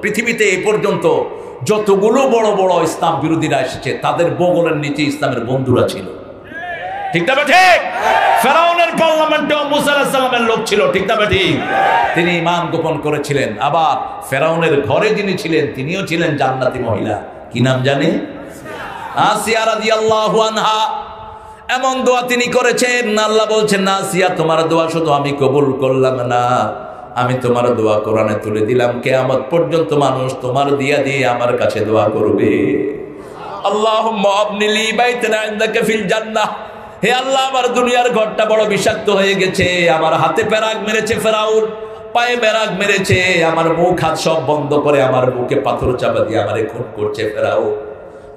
পৃথিবীতে এই পর্যন্ত যতগুলো বড় বড় ইসলাম বিরোধীরা এসেছে তাদের বগলের নিচে ইসলামের বন্ধুরা ছিল, ঠিক না ঠিক? ফেরাউনের পার্লামেন্টেও মুসা আলাইহিস সালামের লোক ছিল, ঠিক না ঠিক? তিনি ঈমান গোপন করেছিলেন। আবার ফেরাউনের ঘরে যিনি ছিলেন তিনিও ছিলেন জান্নাতি মহিলা, কি নাম জানে? আসিয়া রাদিয়াল্লাহু আনহা। এমন দোয়া তিনি করেছেন, আল্লাহ বলছেন না আসিয়া তোমার দোয়া শুধু আমি কবুল করলাম না, আমি তোমার দোয়া কোরআনে তুলে দিলাম, কিয়ামত পর্যন্ত মানুষ তোমার দিয়া দিয়ে আমার কাছে দোয়া করবে। আল্লাহুম্মা আবনি লি বাইতান ইনদাকা ফিল জান্নাহ, হে আল্লাহ আমার দুনিয়ার ঘরটা বড় বিষাক্ত হয়ে গেছে, আমার হাতে পেরাক মেরেছে ফেরাউন, পায়ে পেরাক মেরেছে, আমার মুখ হাত সব বন্ধ করে আমার বুকে পাথর চাপা দিয়ে আমারে খুন করছে ফেরাউন।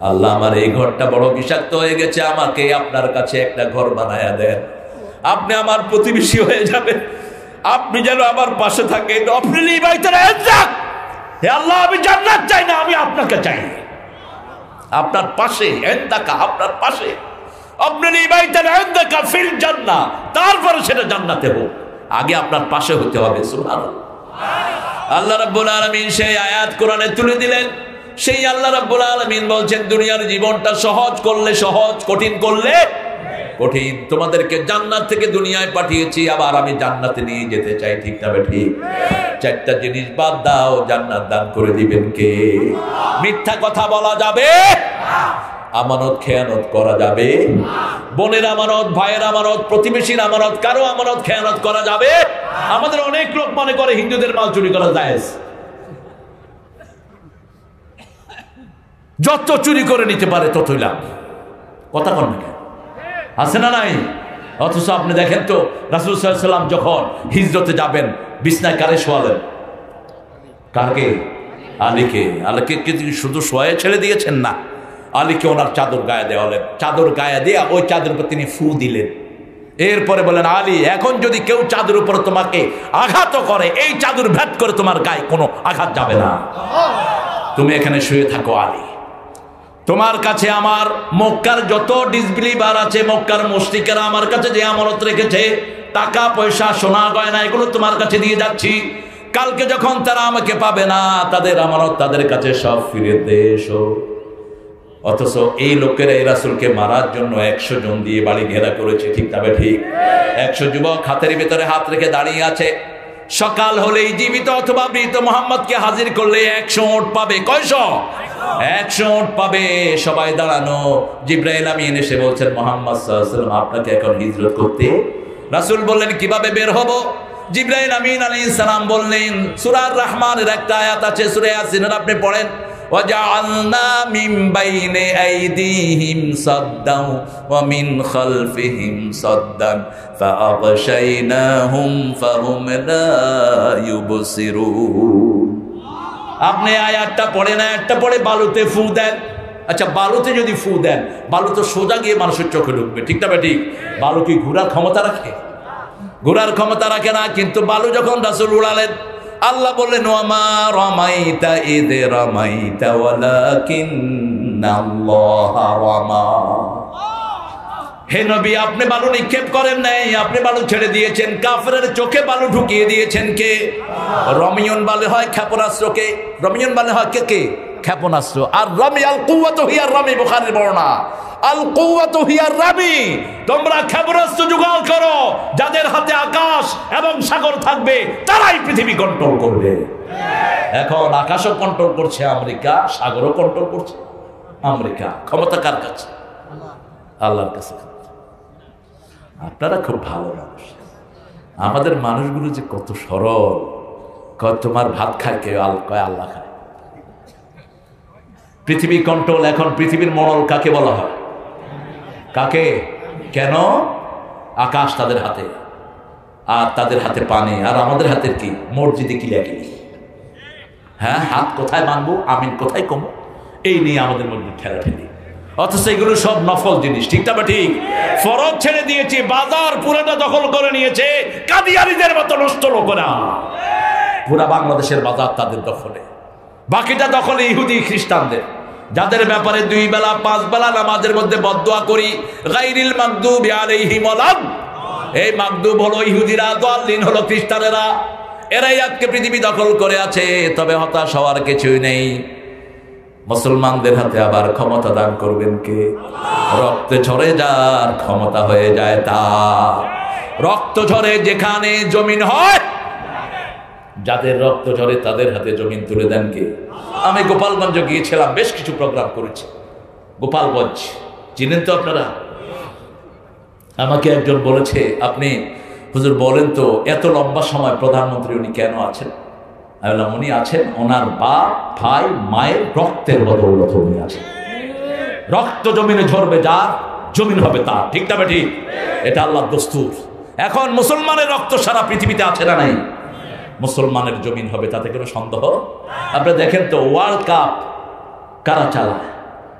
আল্লাহ আমার এই ঘরটা বড় বিষাক্ত হয়ে গেছে, আমাকে আপনার কাছে একটা ঘর বানায়া দেন, আপনি আমার প্রতিবেশী হয়ে যাবেন, আপনি যেন আমার পাশে থাকেন। আপনি লি বাইতান ইনদাক, হে আল্লাহ আমি জান্নাত চাই না, আমি আপনাকে চাই, আপনার পাশে, ইনদাকা আপনার পাশে, আপনি লি বাইতান ইনদাকা ফিল জান্নাহ, তারপরে সেটা জান্নাতে হোক, আগে আপনার পাশে হতে হবে। সুবহানাল্লাহ। আল্লাহ রাব্বুল আলামিন সেই আয়াত কোরআনে তুলে দিলেন। সেই আল্লাহ রাব্বুল আলামিন বলছেন দুনিয়ার জীবনটা সহজ করলে সহজ, কঠিন করলে কঠিন। তোমাদেরকে জান্নাত থেকে দুনিয়ায় পাঠিয়েছি, আবার আমি জান্নাতে নিয়ে যেতে চাই, ঠিক না ঠিক? চারটা জিনিস বাদ দাও, জান্নাত দান করে দিবেন কে? মিথ্যা কথা বলা যাবে, আমানত খেয়ানত করা যাবে, বোনের আমানত, ভাইয়ের আমানত, প্রতিবেশীর আমানত, কারো আমানত খেয়ানত করা যাবে। আমাদের অনেক লোক মনে করে হিন্দুদের মাল চুরি করা জায়েজ, যত চুরি করে নিতে পারে ততই লাভ। কথা কন না, আছে না নাই? অথচ আপনি দেখেন তো রাসূল সাল্লাল্লাহু আলাইহি ওয়াসাল্লাম যখন হিজরতে যাবেন বিছনায় কারে শোয়ালেন? কাকে? আলীকে। আলীকে শুধু শোয়ে ছেড়ে দিয়েছেন না, আলীকে ওনার চাদর গায়ে দেওয়ালেন, চাদর গায়ে দিয়ে ওই চাদরের উপর তিনি ফু দিলেন। এরপরে বলেন আলী এখন যদি কেউ চাদর উপর তোমাকে আঘাত করে, এই চাদর ভেদ করে তোমার গায়ে কোনো আঘাত যাবে না, তুমি এখানে শুয়ে থাকো আলী। তোমার কাছে আমার মক্কার যত ডিসবিলিভার আছে, মক্কার মুশরিকেরা আমার কাছে যে আমানত রেখেছে, টাকা পয়সা সোনা গয়না, এগুলো তোমার কাছে দিয়ে যাচ্ছি। কালকে যখন তারা আমাকে পাবে না, তাদের আমানত তাদের কাছে সব ফিরে দিয়ে এসো। অথচ এই লোকেরা এই রাসূলকে মারার জন্য 100 জন দিয়ে বাড়ি ঘেরা করেছে, ঠিক তবে ঠিক? 100 যুবক হাতের ভিতরে হাত রেখে দাঁড়িয়ে আছে। সকাল হলেই জীবিত অথবা মৃত মুহাম্মদকে হাজির করলে 100 ওট পাবে। কয়শো? 100 ওট পাবে। সবাই দাঁড়ানো। জিবরাইল আমিন এসে বলছেন মুহাম্মদ সাল্লাল্লাহু আলাইহি ওয়াসাল্লাম আপনাকে এখন হিজরত করতে। রাসূল বললেন কিভাবে বের হব? জিবরাইল আমিন আলাইহিস সালাম বললেন সূরা আর রহমানের একটা আয়াত আছে, সূরা ইয়াসিনের আপনি পড়েন, وَجَعَلْنَا مِنْ بَيْنِ أَيْدِيهِمْ صَدًّا وَمِنْ خَلْفِهِمْ صَدًّا فَأَغْشَيْنَاهُمْ فَهُمْ لَا يُبْصِرُونَ। আপনি আয়াতটা পড়ে না, একটা পড়ে বালুতে ফু দেন। আচ্ছা বালুতে যদি ফু দেন, বালু তো সোজা গিয়ে মানুষের চোখে ঢুকবে, ঠিক না ঠিক? বালু কি ঘোরার ক্ষমতা রাখে? ঘোরার ক্ষমতা রাখে না। কিন্তু বালু যখন রাসূল উড়ালেন, আল্লাহ বললেন ওয়ামা রামাইতা ইদ রামাইতা ওয়ালাকিন্নাল্লাহা রামা। হে নবী আপনি বালু নিক্ষেপ করেন নাই, আপনি বালু ছেড়ে দিয়েছেন। কাফেরের চোখে বালু ঢুকিয়ে দিয়েছেন কে? রমিয়ন বলে হয় ক্ষেপণাস্ত্রকে, রমিয়ন বলে হয় কে? ক্ষেপণাস্ত্র। আর রামি আল কুওয়াতু হিয়ার রামি, বুখারীর বর্ণনা আল কুওয়াতু হিয়ার রামি। তোমরা ক্ষেপণাস্ত্র জোগাড় করো, যাদের হাতে আকাশ এবং সাগর থাকবে তারাই পৃথিবী কন্ট্রোল করবে। এখন আকাশও কন্ট্রোল করছে আমেরিকা, সাগরও কন্ট্রোল করছে আমেরিকা। ক্ষমতা কার কাছে? আল্লাহর কাছে। আপনারা খুব ভালো মানুষ, আমাদের মানুষগুলো যে কত সরল। তোমার ভাত খায় কে? কয় আল্লাহ খায়। পৃথিবী কন্ট্রোল। এখন পৃথিবীর মডেল কাকে বলা হয়? কাকে? কেন? আকাশ তাদের হাতে, আর তাদের হাতে পানি, আর আমাদের হাতের কি? মসজিদে কিলাকিলি। হ্যাঁ, হাত কোথায় বানবো, আমিন কোথায় কমো, এই নিয়ে আমাদের মধ্যে ঠেলাঠেলি। অথচ এগুলো সব নফল জিনিস, ঠিক না ঠিক? ফরজ ছেড়ে দিয়েছে, বাজার পুরোটা দখল করে নিয়েছে কাদিয়ানীদের মতো নষ্ট লোকেরা। পুরা বাংলাদেশের বাজার তাদের দখলে, বাকিটা দখলে ইহুদি খ্রিস্টানদের, যাদের ব্যাপারে 2 বেলা 5 বেলা নামাজের মধ্যে বদদোয়া করি, গায়রিল মাগদুবি আলাইহিম ওয়ালাদ। এই মাগদুব হলো ইহুদিরা, দাল্লিন হলো খ্রিস্টানেরা। এরাই আজকে পৃথিবী দখল করে আছে। তবে হতাশ হওয়ার কিছুই নেই, মুসলমানদের হাতে আবার ক্ষমতা দান করবেন কে? রক্তে ঝরে যার ক্ষমতা হয়ে যায় তার। রক্ত ঝরে যেখানে জমিন হয়, যাদের রক্ত ঝরে তাদের হাতে জমিন তুলে দেন কে? আমি গোপালগঞ্জ গিয়েছিলাম, বেশ কিছু প্রোগ্রাম করেছি। গোপালগঞ্জ চিনেন তো আপনারা? আমাকে একজন বলেছে, আপনি হুজুর বলেন তো এত লম্বা সময় প্রধানমন্ত্রী উনি কেন আছেন? আমি বললাম, উনি আছেন ওনার বাপ ভাই মায়ের রক্তের বদৌলতে উনি আছেন। রক্ত জমিনে ঝরবে যার, জমিন হবে তার। ঠিক না বেঠিক? এটা আল্লাহর দস্তুর। এখন মুসলমানের রক্ত সারা পৃথিবীতে আছে না নাই? মুসলমানের জমিন হবে, তাতে কোনো সন্দেহ? আপনি দেখেন তো ওয়ার্ল্ড কাপ কারা চালায়?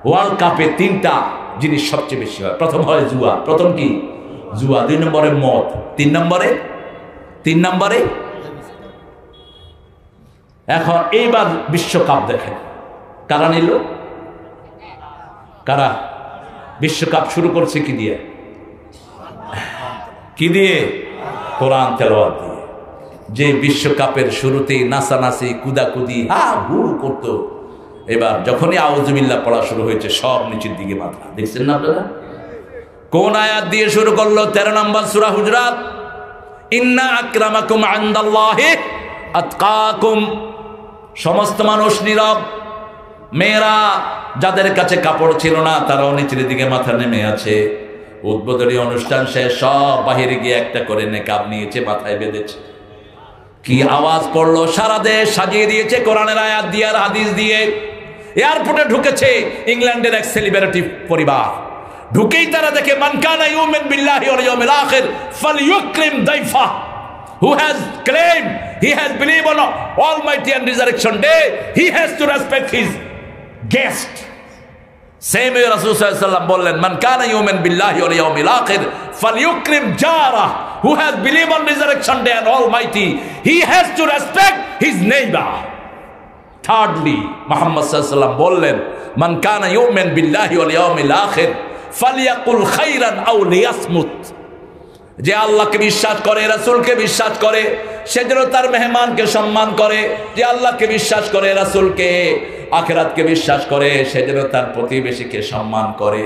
ওয়ার্ল্ড কাপে 3টা জিনিস সবচেয়ে বেশি হয়। প্রথম হয় জুয়া। প্রথম কি? জুয়া। 2 নম্বরে মদ। 3 নম্বরে এখন এইবার বিশ্বকাপ দেখেন কারা নিল? কারা বিশ্বকাপ শুরু করছে? কি দিয়ে? কি দিয়ে? কোরআন তেলাওয়াত দিয়ে। যে বিশ্বকাপের শুরুতেই নাচানাচি কুদাকুদি হা হু করতো, এবার যখনই আউযুবিল্লাহ পড়া শুরু হয়েছে সব নিচের দিকে মাথা। দেখছেন না আপনারা? কোন আয়াত দিয়ে শুরু করলো? 13 নম্বর সূরা হুজরাত। ইন্না আকরামাকুম ইনদাল্লাহি আতকাকুম। সমস্ত মানুষ নীরব। মেয়েরা যাদের কাছে কাপড় ছিল না তারাও নিচের দিকে মাথা নেমে আছে। উদ্বোধনী অনুষ্ঠান শেষ, সব বাহিরে গিয়ে একটা করে নেকাব নিয়েছে, মাথায় বেঁধেছে। কি আওয়াজ পড়লো! সারা দেশ সাজিয়ে দিয়েছে কোরআনের আয়াত দিয়ে আর হাদিস দিয়ে। এয়ারপোর্টে ঢুকেছে ইংল্যান্ডের এক সেলিব্রিটি পরিবার। ঢুকেই তারা দেখে মান কানা ইউমিন বিল্লাহি ওয়াল ইয়াউমিল আখির ফালইউকরিম দাইফা। Who has claimed he has believed on Almighty and Resurrection Day, he has to respect his guest. Same way Rasul sallallahu alaihi wasallam বললেন, মান কানা ইউমিন বিল্লাহি ওয়াল ইয়াউমিল আখির ফালইউকরিম জারা। Who has believed on Resurrection Day and Almighty, he has to respect his neighbor. Thirdly, Muhammad sallallahu alaihi wasallam বললেন, মান কানা immune বিল্লাহি ওয়াল ইয়াউমিল আখির ফালইয়াকুল খাইরান আও লিয়াসমুত। যে আল্লাহকে বিশ্বাস করে, রাসূলকে বিশ্বাস করে, সে যেন তার মেহমানকে সম্মান করে। যে আল্লাহকে বিশ্বাস করে, রাসূলকে, আখিরাতকে বিশ্বাস করে, সে যেন তার প্রতিবেশীকে সম্মান করে।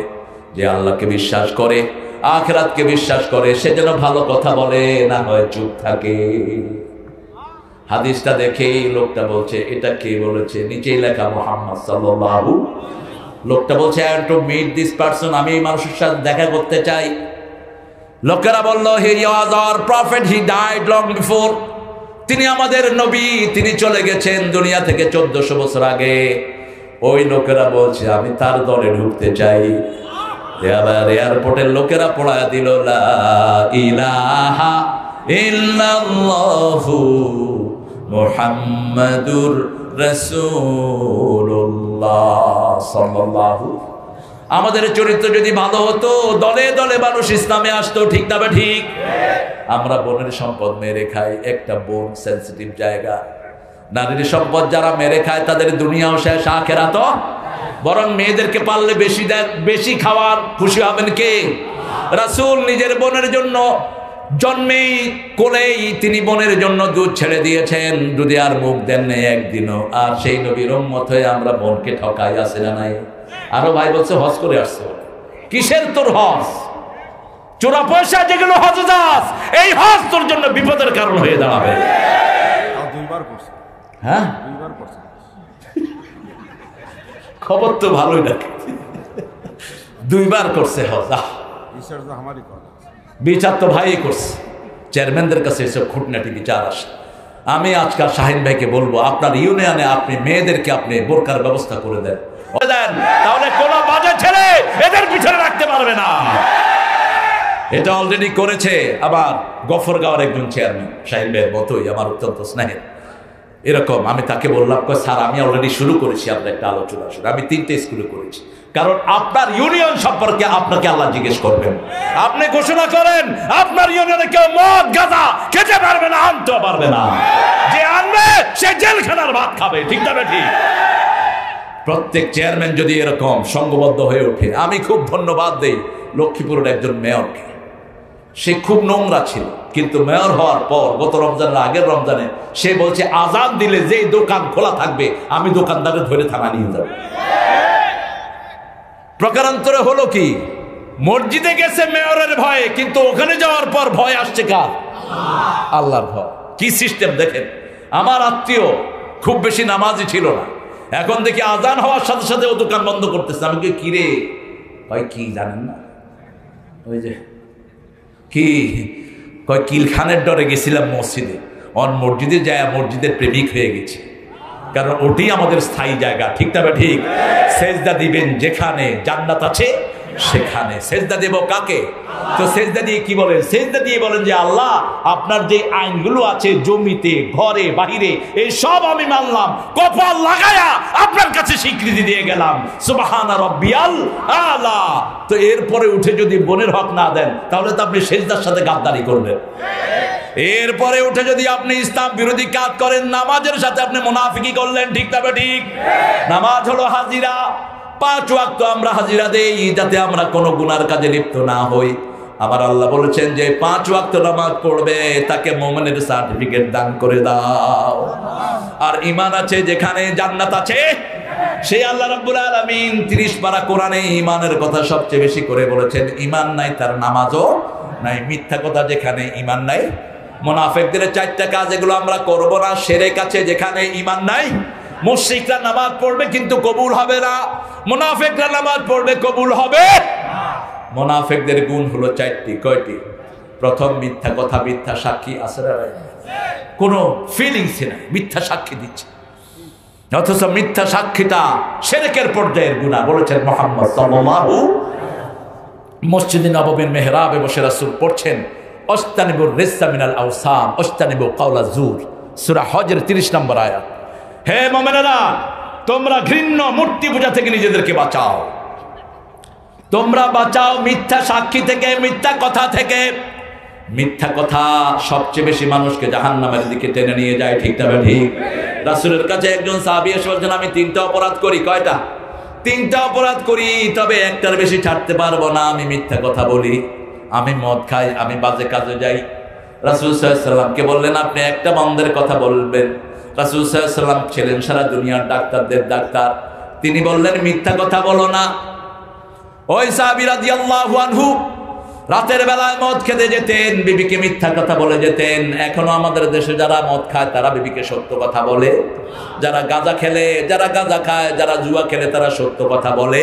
যে আল্লাহকে বিশ্বাস করে, আখিরাতকে বিশ্বাস করে, সে যেন ভালো কথা বলে, না হয় চুপ থাকে। হাদিসটা দেখেই লোকটা বলছে, এটা কে বলেছে? নিচেই লেখা মুহাম্মদ সাল্লাল্লাহু। লোকটা বলছে, I want to meet this person, আমি এই মানুষের সাথে দেখা করতে চাই। লোকেরা বলল, he was our prophet, he died long before. তিনি আমাদের নবী, তিনি চলে গেছেন দুনিয়া থেকে 1400 বছর আগে। ওই লোকেরা বলছে, আমি তার দলে ঢুকতে চাই। এবার এয়ারপোর্টের লোকেরা পড়ায় দিল, লা ইলাহা ইল্লাল্লাহু মুহাম্মাদুর রাসূলুল্লাহ সাল্লাল্লাহু। আমাদের চরিত্র যদি ভালো হতো, দলে দলে মানুষ ইসলামে আসতো। ঠিক না বা ঠিক? আমরা বোনের সম্পদ মেরে খাই। একটা বোন সেন্সিটিভ জায়গা। নারীর সম্পদ যারা মেরে খায় তাদের দুনিয়াও শেষ, আখিরাতও। বরং মেয়েদেরকে পারলে বেশি দেন, বেশি খাওয়ার খুশি হবেন কে? রাসূল নিজের বোনের জন্য জন্মেই কোলেই তিনি বোনের জন্য দুধ ছেড়ে দিয়েছেন, দুধে আর মুখ দেন নেই একদিনও। আর সেই নবীর উম্মত হয়ে আমরা বোনকে ঠকাই, আছে না নাই? আরো ভাই বলছে হজ করে আসছে। কিসের তোর হজ? চোরা পয়সা যেগুলো হজ যাস, এই হজ তোর জন্য বিপদের কারণ হয়ে দাঁড়াবে। হ্যাঁ, খবর তো ভালোই নাকি? 2 বার করছে হজ। বিচার তো ভাই করছে। চেয়ারম্যানদের কাছে এসব খুঁটনাটি বিচার আসে। আমি আজকাল শাহিন ভাইকে বলবো, আপনার ইউনিয়নে আপনি মেয়েদেরকে আপনি বোরকার ব্যবস্থা করে দেন, তাহলে কোন বাজে ছেলে এদের পিছনে রাখতে পারবে না। এটা অলরেডি করেছে আবার গফরগাঁওয়ের একজন চেয়ারম্যান, শাহিন ভাইয়ের মতোই আমার অত্যন্ত স্নেহের। এরকম আমি তাকে বললাম, স্যার আমি অলরেডি শুরু করেছি আপনার একটা আলোচনা। আমি 3টে স্কুলে করেছি, কারণ আপনার ইউনিয়ন সম্পর্কে আপনাকে আল্লাহ জিজ্ঞেস করবেন। আপনি ঘোষণা করেন আপনার ইউনিয়নে কেউ মদ গাঁজা খেতে পারবে না, আনতে পারবে না। যে আনবে সে জেলখানার ভাত খাবে। ঠিক না ঠিক? প্রত্যেক চেয়ারম্যান যদি এরকম সংঘবদ্ধ হয়ে ওঠে। আমি খুব ধন্যবাদ দেই লক্ষ্মীপুরের একজন মেয়রকে। সে খুব নোংরা ছিল, কিন্তু মেয়র হওয়ার পর গত রমজানের আগের রমজানে সে বলছে আজান দিলে যেই দোকান খোলা থাকবে আমি দোকানদারে ধরে থানা নিয়ে যাব। প্রকারান্তরে হলো কি, মসজিদে গেছে মেয়রের ভয়ে, কিন্তু ওখানে যাওয়ার পর ভয় আসছে কার? আল্লাহর ভয়। কি সিস্টেম দেখেন। আমার আত্মীয় খুব বেশি নামাজি ছিল না, এখন দেখি আজান হওয়ার সাথে সাথে ও দোকান বন্ধ করতেছে। আমি কি রে ভাই, কি জানেন না ওই যে কি কয় কিলখানের ডরে গেছিলাম মসজিদে, অন মসজিদে যায় মসজিদের প্রেমিক হয়ে গেছে, কারণ ওটি আমাদের স্থায়ী জায়গা। ঠিক না ঠিক? সেজদা দিবেন যেখানে জান্নাত আছে সেখানে। সেজদা দেব কাকে? তো সেজদা দিয়ে কি বলেন? সেজদা দিয়ে বলেন যে আল্লাহ আপনার যে আইনগুলো আছে জমিতে ঘরে বাহিরে এই সব আমি মানলাম, কপাল লাগায়া আপনার কাছে স্বীকৃতি দিয়ে গেলাম, সুবহানা রাব্বিয়াল আলা। তো এরপরে উঠে যদি বোনের হক না দেন তাহলে তো আপনি সেজদার সাথে গাদ্দারি করবেন। এরপরে উঠে যদি আপনি ইসলাম বিরোধী কাজ করেন, নামাজের সাথে আপনি মুনাফিকি করলেন। ঠিক না ঠিক? নামাজ হলো হাজিরা, 5 ওয়াক্ত আমরা হাজিরা দেই যাতে আমরা কোনো গুনার কাজে লিপ্ত না হই। আমার আল্লাহ বলেছেন যে 5 ওয়াক্ত নামাজ পড়বে তাকে মুমিনের সার্টিফিকেট দান করে দাও। আর ঈমান আছে যেখানে জান্নাত আছে, সেই আল্লাহ রাব্বুল আলামিন 30 পারা কোরআনে ঈমানের কথা সবচেয়ে বেশি করে বলেছেন। ঈমান নাই তার নামাজও নাই। মিথ্যা কথা যেখানে ঈমান নাই, মুনাফিকদের 4টা কাজ এগুলো আমরা করব না। শিরক আছে যেখানে ঈমান নাই, মুশরিকরা নামাজ পড়বে কিন্তু কবুল হবে না, মুনাফিকরা নামাজ পড়বে কবুল হবে। মুনাফিকদের গুণ হলো 4টি। কয়টি? প্রথম, মিথ্যা কথা, মিথ্যা সাক্ষী। আসলে কোনো ফিলিংস নাই, মিথ্যা সাক্ষী দিচ্ছে, অথচ মিথ্যা সাক্ষীটা শিরকের পর্যায়ের গুনাহ। বলেছেন মুহাম্মদ সাল্লাল্লাহু মসজিদে নববীর মেহরাবে বসে রাসূল পড়ছেন অস্তানিবুর রিসা মিনাল আওসাম অস্তানিবু কাওলা জুর, সূরা হজের 30 নম্বর আয়াত। হে মুমিনেরা, তোমরা ঘৃণ্য মূর্তি পূজা থেকে নিজেদেরকে বাঁচাও, তোমরা বাঁচাও মিথ্যা সাক্ষী থেকে, মিথ্যা কথা থেকে। মিথ্যা কথা সবচেয়ে বেশি মানুষকে জাহান্নামের দিকে টেনে নিয়ে যায়। ঠিক না ঠিক? রাসূলের কাছে একজন সাহাবী এসে বলছেন আমি 3টা অপরাধ করি। কয়টা? 3টা অপরাধ করি, তবে একটার বেশি ছাড়তে পারবো না। আমি মিথ্যা কথা বলি, আমি মদ খাই, আমি বাজে কাজে যাই। রাসূল সাল্লাল্লাহু আলাইহি ওয়াসাল্লামকে বললেন আপনি একটা বন্ধের কথা বলবেন। রাসূল সাল্লাল্লাহু আলাইহি ওয়াসাল্লাম ছিলেন সারা দুনিয়ার ডাক্তারদের ডাক্তার, তিনি বললেন মিথ্যা কথা বলো না। ওই সাহাবী রাদিয়াল্লাহু আনহু রাতের বেলায় মদ খেতে যেতেন, বিবিকে মিথ্যা কথা বলে যেতেন। এখনো আমাদের দেশে যারা মদ খায় তারা বিবিকে সত্য কথা বলে, যারা গাঁজা খেলে, যারা গাঁজা খায়, যারা জুয়া খেলে তারা সত্য কথা বলে।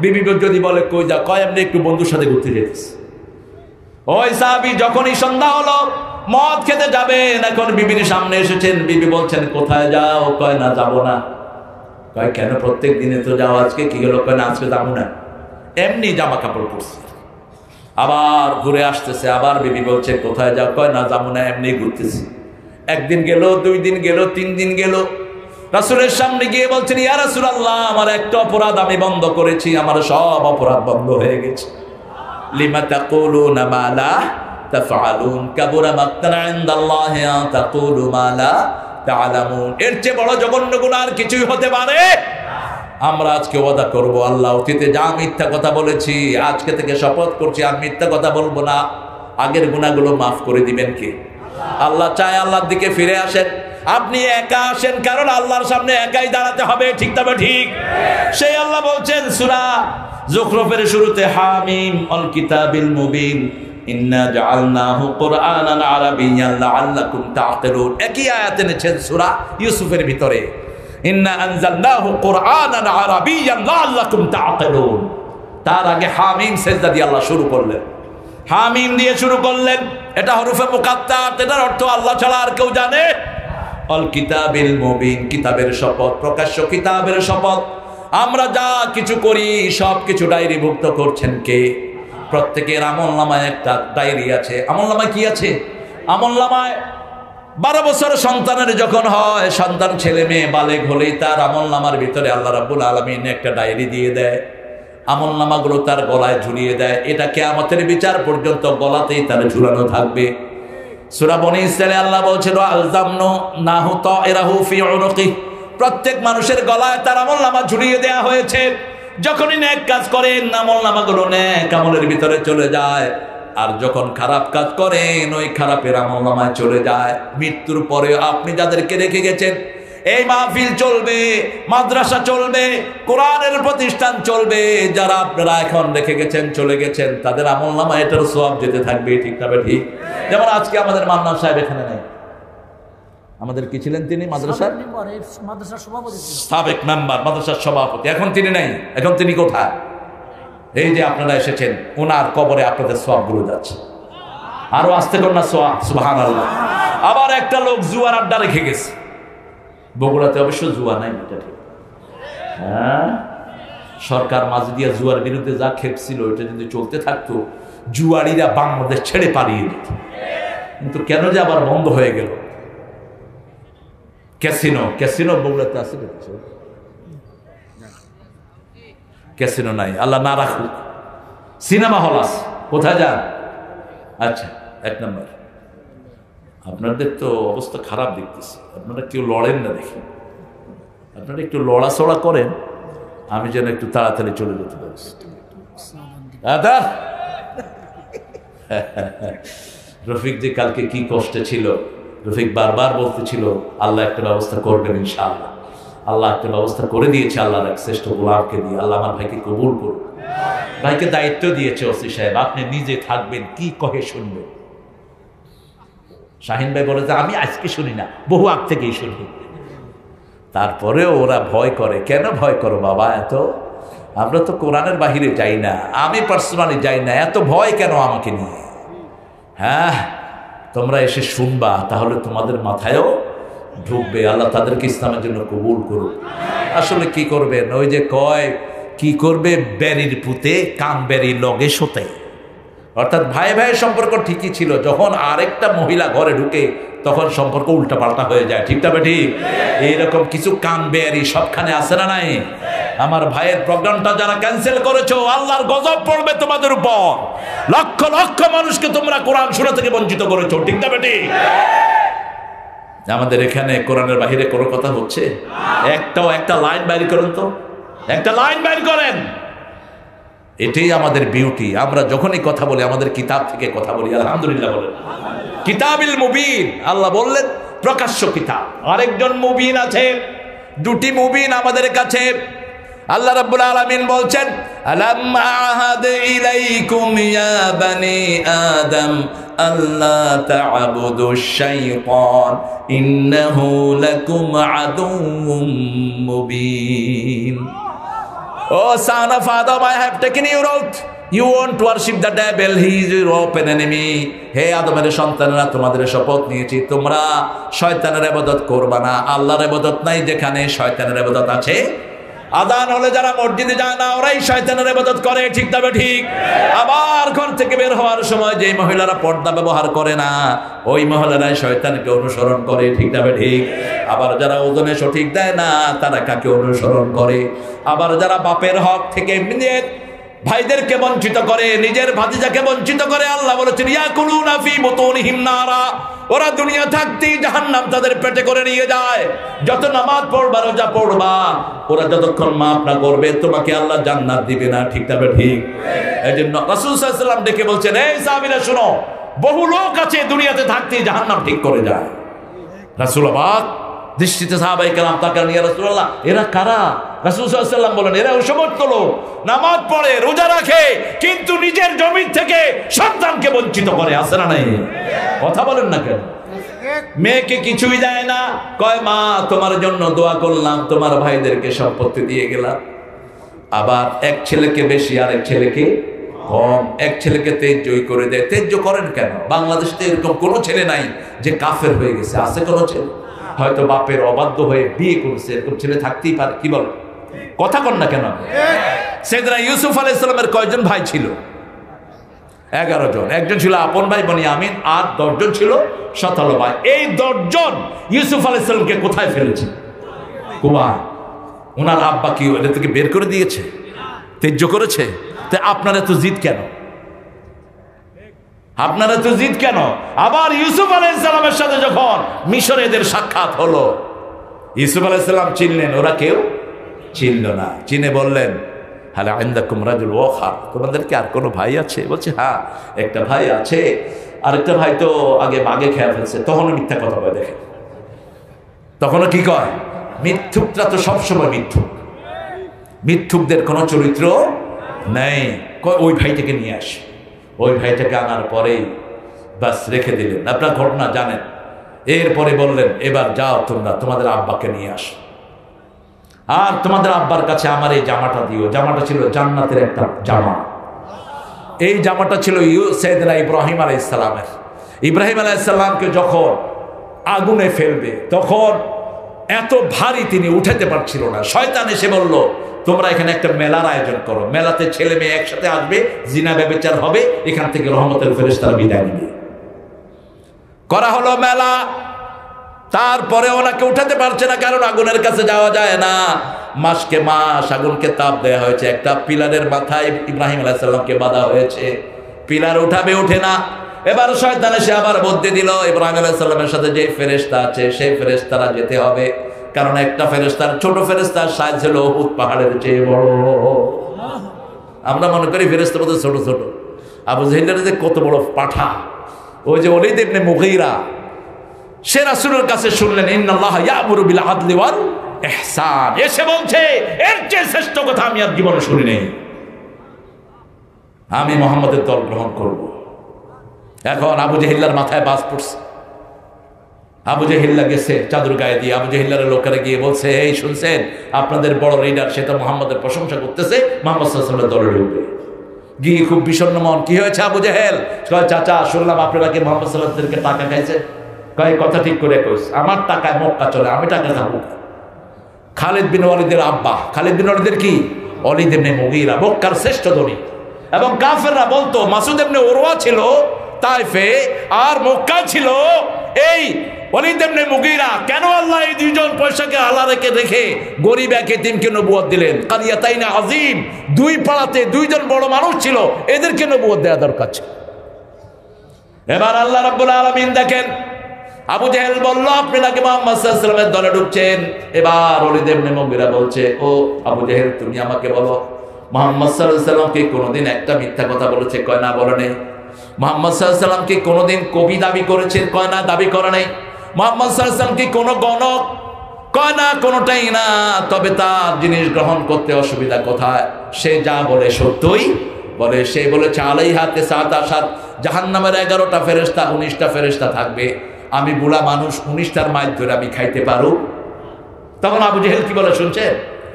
বিবি যদি বলে কই যা, কয় এমনি একটু বন্ধুর সাথে ঘুরতে যেতেছি। ওই সাহাবী যখনই সন্ধ্যা হলো মদ খেতে যাবেন, এখন বিবির সামনে এসেছেন, বিবি বলছেন কোথায় যাও? কয় না যাবো না। কয় কেন? প্রত্যেক দিনে তো যাও, আজকে কি হলো? কয় না আজকে যাবো না, এমনি জামা কাপড় পরছে। আবার ঘুরে আসতেছে, আবার বিবি বলছে কোথায় যাও? কয় না যাবো না, এমনি ঘুরতেছি। 1 দিন গেল, 2 দিন গেল, 3 দিন গেল। রাসূলের সামনে গিয়ে বলছেন ইয়া রাসূলুল্লাহ, আমার একটা অপরাধ আমি বন্ধ করেছি, আমার সব অপরাধ বন্ধ হয়ে গেছে। লিমা তাকুলুনা মা লা তাফআলুন কাবুরা মাকতান ইনদাল্লাহি আন তাকুলু মা লা তা'লামুন। এর চেয়ে বড় জঘন্য গুনাহ আর কিছুই হতে পারে? আমরা আজকে ওয়াদা করব আল্লাহ অতীতে যা মিথ্যা কথা বলেছি আজকে থেকে শপথ করছি আর মিথ্যা কথা বলবো না। আগের গুনাহগুলো মাফ করে দিবেন কে? আল্লাহ চায় আল্লাহর দিকে ফিরে আসেন। আপনি একা আসেন, কারণ আল্লাহর সামনে একাই দাঁড়াতে হবে। ঠিক তবে ঠিক? সেই আল্লাহ বলছেন সূরা যুখরুফের শুরুতে হামিম আল কিতাবিল মুবিন ইন্না জাআলনাহু কুরআনান আরাবিয়্যান লাআল্লাকুম তা'কিলুন। একই আয়াত এনেছেন সূরা ইউসুফের ভিতরে, ইন্না আনজালনাহু কুরআনান আরাবিয়্যান লাআল্লাকুম তা'কিলুন। তার আগে হামিম সিজদা দিয়ে আল্লাহ শুরু করলেন, হামিম দিয়ে শুরু করলেন। এটা হরফে মুকাত্তাত, এটার অর্থ আল্লাহ ছাড়া আর কেউ জানে? আল কিতাবিল মুবিন, কিতাবের শপথ, প্রকাশ্য কিতাবের শপথ। আমরা যা কিছু করি সব কিছু ডায়েরিভুক্ত করছেন কে? প্রত্যেকের আমলনামায় একটা ডায়েরি আছে। আমলনামায় কি আছে? আমলনামায় 12 বছর সন্তানের যখন হয়, সন্তান ছেলে মেয়ে বালেগ হলেই তার আমলনামার ভিতরে আল্লাহ রাব্বুল আলামিন একটা ডায়েরি দিয়ে দেয়। আমলনামাগুলো তার গলায় ঝুলিয়ে দেয়। এটা কিয়ামতের বিচার পর্যন্ত গলাতেই তার ঝুলানো থাকবে। সূরা বনী ইসরাঈলে আল্লাহ বলছেন আলজামনু নাহু তাইরাহু ফি উনুকি, প্রত্যেক মানুষের গলায় তার আমলনামা ঝুলিয়ে দেয়া হয়েছে। যখনই নেক কাজ করেন আমলনামাগুলো নেক আমলের ভিতরে চলে যায়। আর যখন খারাপ কাজ করেন ওই খারাপের আমলনামায় চলে যায়। মৃত্যুর পরে আপনি যাদেরকে রেখে গেছেন, এই মাহফিল চলবে, মাদ্রাসা চলবে, কোরআনের প্রতিষ্ঠান চলবে, যারা আপনারা এখন রেখে গেছেন, চলে গেছেন, তাদের আমলনামায় এটার সওয়াব যেতে থাকবে। ঠিক না ঠিক? যেমন আজকে আমাদের মান্নান সাহেব এখানে নাই, আমাদের কি ছিলেন তিনি মাদ্রাসার সাবেক মেম্বার, মাদ্রাসার সভাপতি, এখন তিনি নাই। এখন তিনি কোথায়? এই যে আপনারা এসেছেন, ওনার কবরে আপনাদের সওয়াবগুলো যাচ্ছে। আরো আসতে কর না সওয়াব, সুবহানাল্লাহ। আবার একটা লোক জুয়ার আড্ডা রেখে গেছে। বগুড়াতে অবশ্য জুয়া নাই, এটা ঠিক। হ্যাঁ, সরকার মাঝে দিয়ে জুয়ার বিরুদ্ধে যা খেপছিল, এটা যদি চলতে থাকতো জুয়ারিরা বাংলাদেশ ছেড়ে পালিয়ে যেত। কিন্তু কেন যে আবার বন্ধ হয়ে গেল? ক্যাসিনো বগুড়াতে আছে, ক্যাসিনো নাই, আল্লাহ না রাখুক। সিনেমা হল আছে, কোথায় যান? আচ্ছা, 1 নম্বর। আপনাদের তো অবস্থা খারাপ দেখতেছি, আপনারা কেউ লড়েন না দেখি। আপনারা একটু লড়াচড়া করেন, আমি যেন একটু তাড়াতাড়ি চলে যেতে পারি। রফিক যে কালকে কি কষ্টে ছিল, রফিক বারবার বলতেছিল আল্লাহ একটা ব্যবস্থা করবেন ইনশাআল্লাহ। আল্লাহ একটা ব্যবস্থা করে দিয়েছে, আল্লাহর এক শ্রেষ্ঠ গোলামকে দিয়ে। আল্লাহ আমার ভাইকে কবুল করুন। ভাইকে দায়িত্ব দিয়েছে ওসি সাহেব, আপনি নিজে থাকবেন, কি কহে শুনবেন। শাহিন ভাই বলে যে আমি আজকে শুনি না, বহু আগ থেকেই শুনি। তারপরেও ওরা ভয় করে। কেন ভয় করো বাবা এত? আমরা তো কোরআনের বাহিরে যাই না, আমি পার্সোনালি যাই না, এত ভয় কেন আমাকে নিয়ে? হ্যাঁ, তোমরা এসে শুনবা, তাহলে তোমাদের মাথায়ও ঢুকবে। আল্লাহ তাদেরকে ইসলামের জন্য কবুল করুক। আসলে কি করবেন, ওই যে কয় কি করবে, বেরির পুঁতে কান বেরি লগে শোতে। অর্থাৎ ভাই ভাইয়ের সম্পর্ক ঠিকই ছিল, যখন আরেকটা মহিলা ঘরে ঢুকে তখন সম্পর্ক উল্টাপাল্টা হয়ে যায়। ঠিক তবে ঠিক? এইরকম কিছু কান বেয়ারি সবখানে আছে না নাই? আমার ভাইয়ের প্রোগ্রামটা যারা ক্যান্সেল করেছো, আল্লাহর গজব পড়বে তোমাদের উপর। লক্ষ লক্ষ মানুষকে তোমরা কোরআন শোনা থেকে বঞ্চিত করেছো। ঠিক তবে ঠিক? আমাদের এখানে কোরআনের বাহিরে কোনো কথা হচ্ছে? একটা লাইন বাইর করেন তো, একটা লাইন বাইর করেন। এটাই আমাদের বিউটি। আমরা যখনই কথা বলি আমাদের কিতাব থেকে কথা বলি। আলহামদুলিল্লাহ বলেন। কিতাবিল মুবিন, আল্লাহ বললেন প্রকাশ্য কিতাব। আরেকজন মুবিন আছে, দুটি মুবিন আমাদের কাছে। আল্লাহ রাব্বুল আলামিন বলছেন, আলাম আহাদ ইলাইকুম ইয়া বানি আদম আল্লা তা'বুদুশ শাইতান ইন্নাহু লাকুম আদুউম Mubin. Oh son of Adam, I have taken you out. You won't worship the devil, he is your open enemy. হে আদমের সন্তানেরা, তোমাদের শপথ নিয়েছি তোমরা শয়তানের ইবাদত করবা না। আল্লাহর ইবাদত নাই যেখানে শয়তানের ইবাদত আছে। আযান হলে যারা মসজিদে যায় না, ওরাই শয়তানের ইবাদত করে। ঠিক তবে ঠিক? আবার ঘর থেকে বের হওয়ার সময় যে মহিলারা পর্দা ব্যবহার করে না, ওই মহিলারাই শয়তানকে অনুসরণ করে। ঠিক তবে ঠিক? আবার যারা ওজনে সঠিক দেয় না, তারা কাকে অনুসরণ করে? আবার যারা বাপের হক থেকে নিজের ভাইদেরকে বঞ্চিত করে, নিজের ভাতিজাকে বঞ্চিত করে, আল্লাহ বলেছেন ইয়াকুলুনা ফি বুতুনিহিম নারা, ওরা দুনিয়া থাকতেই জাহান্নাম তাদের পেটে করে নিয়ে যায়। যত নামাজ পড়বা, রোজা পড়বা, ওরা যতক্ষণ মাফ না করবে তোমাকে আল্লাহ জান্নাত দিবে না। ঠিক তবে ঠিক? এইজন্য রাসূল সাল্লাল্লাহু আলাইহি ওয়াসাল্লাম ডেকে বলছেন, এই সাহাবীরা শুনো, বহু লোক আছে দুনিয়াতে থাকতেই জাহান্নাম ঠিক করে যায়। রাসূল অবাক দৃষ্টিতে সাহাবায়ে কেরাম তাকান, ইয়া রাসূলুল্লাহ এরা কারা? রাসূল সাল্লাল্লাহু আলাইহি ওয়াসাল্লাম বলেন, এরা ওই সমস্ত লোক নামাজ পড়ে, রোজা রাখে, কিন্তু নিজের জমি থেকে সন্তানকে বঞ্চিত করে। আছে না নাই? কথা বলেন না কেন? মেয়েকে কিছুই দেয় না, কয় মা তোমার জন্য দোয়া করলাম, তোমার ভাইদেরকে সম্পত্তি দিয়ে গেলাম। আবার এক ছেলেকে বেশি আর এক ছেলেকে কম, এক ছেলেকে তেজ্জই করে দেয়। তেজ্জ করেন কেন? বাংলাদেশে এরকম কোনো ছেলে নাই যে কাফের হয়ে গেছে। আছে কোনো ছেলে? হয়তো বাপের অবাধ্য হয়ে বিয়ে করেছে, এরকম ছেলে থাকতেই পারে। কি বল? কথা কন না কেন? সাইয়েদনা ইউসুফ আলাইহিস সালামের কয়জন ভাই ছিল? 11 জন। একজন ছিল আপন ভাই বনিয়ামিন, আর 10 জন ছিল সতালো ভাই। এই 10 জন ইউসুফ আলাইহিস সালামকে কোথায় ফেলেছে? কুয়া। ওনার আব্বা কি ওদের থেকে বের করে দিয়েছে? তেজ্য করেছে? তা আপনারা তো জিদ কেন? আপনারা তো জিদ কেন? আবার ইউসুফ আলাইহিস সালামের সাথে যখন মিশরে এদের সাক্ষাৎ হলো, ইউসুফ আলাইহিস সালাম চিনলেন, ওরা কেউ চিনল না। চিনে বললেন, হালা ইনদাকুম রাজুল ওয়াখা, তোমাদের কি আর কোনো ভাই আছে? বলছে হ্যাঁ একটা ভাই আছে, আরেকটা ভাই তো আগে বাগে খেয়ে ফেলছে। তখনও মিথ্যা কথা বলে, দেখে তখনও কি কয়? মিথ্যুকরা তো সবসময় মিথ্যুক, মিথ্যুকদের কোনো চরিত্র নেই। ওই ভাইটাকে নিয়ে আসে, ওই ভাইটাকে আনার পরেই বাস রেখে দিলেন। আপনার ঘটনা জানেন। এরপরে বললেন এবার যাও তোমরা তোমাদের আব্বাকে নিয়ে আসো, আর তোমাদের আব্বার কাছে আমার এই জামাটা দিও। জামাটা ছিল জান্নাতের একটা জামা। এই জামাটা ছিল সাইয়েদনা ইব্রাহিম আলাইহিস সালামের। ইব্রাহিম আলাইহিস সালামকে যখন আগুনে ফেলবে তখন এত ভারী তিনি উঠাতে পারছিল না। শয়তান এসে বলল তোমরা এখানে একটা মেলার আয়োজন করো, মেলাতে ছেলে মেয়ে একসাথে আসবে, জিনা ব্যভিচার হবে, এখান থেকে রহমতের ফেরেশতারা বিদায় নেবে। করা হলো মেলা, তারপরে ওনাকে উঠাতে পারছে না, কারণ আগুনের কাছে যাওয়া যায় না। মাসকে মাস আগুনকে তাপ দেওয়া হয়েছে, একটা পিলারের মাথায় ইব্রাহিম আলাইহিস সালামকে বাঁধা হয়েছে, পিলার উঠাবে, ওঠে না। এবার শয়তান এসে আবার বুদ্ধি দিল ইব্রাহিম আলাইহিস সালামের সাথে যে ফেরেশতা আছে সেই ফেরেশতারা যেতে হবে, কারণ একটা ফেরেশতার ছোট ফেরেশতার সাইজ হলো উহুদ পাহাড়ের চেয়ে বড়। আমরা মনে করি ফেরেশতা বলতে ছোট ছোট, আবু জাহেলের যে কত বড় পাঠা। ওই যে ওলীদ ইবনে মুগীরা সে রাসূলের কাছে শুনলেন ইন্নাল্লাহা ইয়া'মুরু বিল আদলি ওয়াল ইহসান, এসে বলছে এর চেয়ে শ্রেষ্ঠ কথা আমি আর জীবনে শুনি নাই, আমি মুহাম্মদের দল গ্রহণ করব। এখন আবু জাহেলের মাথায় বাজ পড়ছে। আবু জাহেল গেছে চাদর গায়ে দিয়ে, আবু জাহেলের লোকেরা গিয়ে বলছে এই শুনছেন আপনাদের বড় লিডার সে তো মুহাম্মদের প্রশংসা করতেছে, মুহাম্মদ সাল্লাল্লাহু আলাইহি ওয়াসাল্লামের দলে ঢুকবে। গিয়ে খুব বিষণ্ণ মন, কি হয়েছে আবু জাহেল? কয় চাচা শুনলাম আপনারা কি মুহাম্মদ সাল্লাল্লাহু আলাইহি ওয়াসাল্লামকে টাকা খাইছে। কয় কথা ঠিক করে কইস, আমার টাকায় মক্কা চলে, আমি টাকা খাবো। খালিদ বিন ওয়ালিদের আব্বা, খালিদ বিন ওয়ালিদের কি ওলীদ ইবনে মুগীরা, মক্কার শ্রেষ্ঠ ধনী। এবং কাফেররা বলতো মাসুদ ইবনে উরওয়া ছিল তাইফে আর মক্কা ছিল এই ওলীদ ইবনে মুগীরা। কেন আল্লাহ এই দুইজন পয়সাকে আলা রেখে গরিব এক এতিমকে নবুয়ত দিলেন? কারিয়াতাইন আযীম, দুই পাড়াতে দুইজন বড় মানুষ ছিল, এদেরকে নবুয়ত দেওয়া দরকার ছিল। এবার আল্লাহ রাব্বুল আলামিন দেখেন আবু জাহেল বলল আপনি নাকি মুহাম্মদ সাল্লাল্লাহু আলাইহি ওয়াসাল্লামের দলে ঢুকছেন। এবার ওলীদ ইবনে মুগীরা বলছে ও আবু জাহেল তুমি আমাকে বলো মুহাম্মদ সাল্লাল্লাহু আলাইহি ওয়াসাল্লাম কি কোনোদিন একটা মিথ্যা কথা বলেছে? কয় না, বলে নেই। মুহাম্মদ সাল্লাল্লাহু আলাইহি ওয়াসাল্লাম কি কোনোদিন কবি দাবি করেছেন? কয় না, দাবি করে নাই। মুহাম্মদ সাল্লাল্লাহু আলাইহি ওয়াসাল্লাম কি কোনো গণক? কয় না, কোনোটাই না। তবে তার জিনিস গ্রহণ করতে অসুবিধা কোথায়? সে যা বলে সত্যই বলে। সে বলেছে আলাইহা তিসআত আশার, জাহান্নামের 11টা ফেরেশতা 19টা ফেরেশতা থাকবে, আমি বুড়া মানুষ 19টার মাইল ধরে আমি খাইতে পারো। তখন আবু জাহেল কি বলে শুনছেন?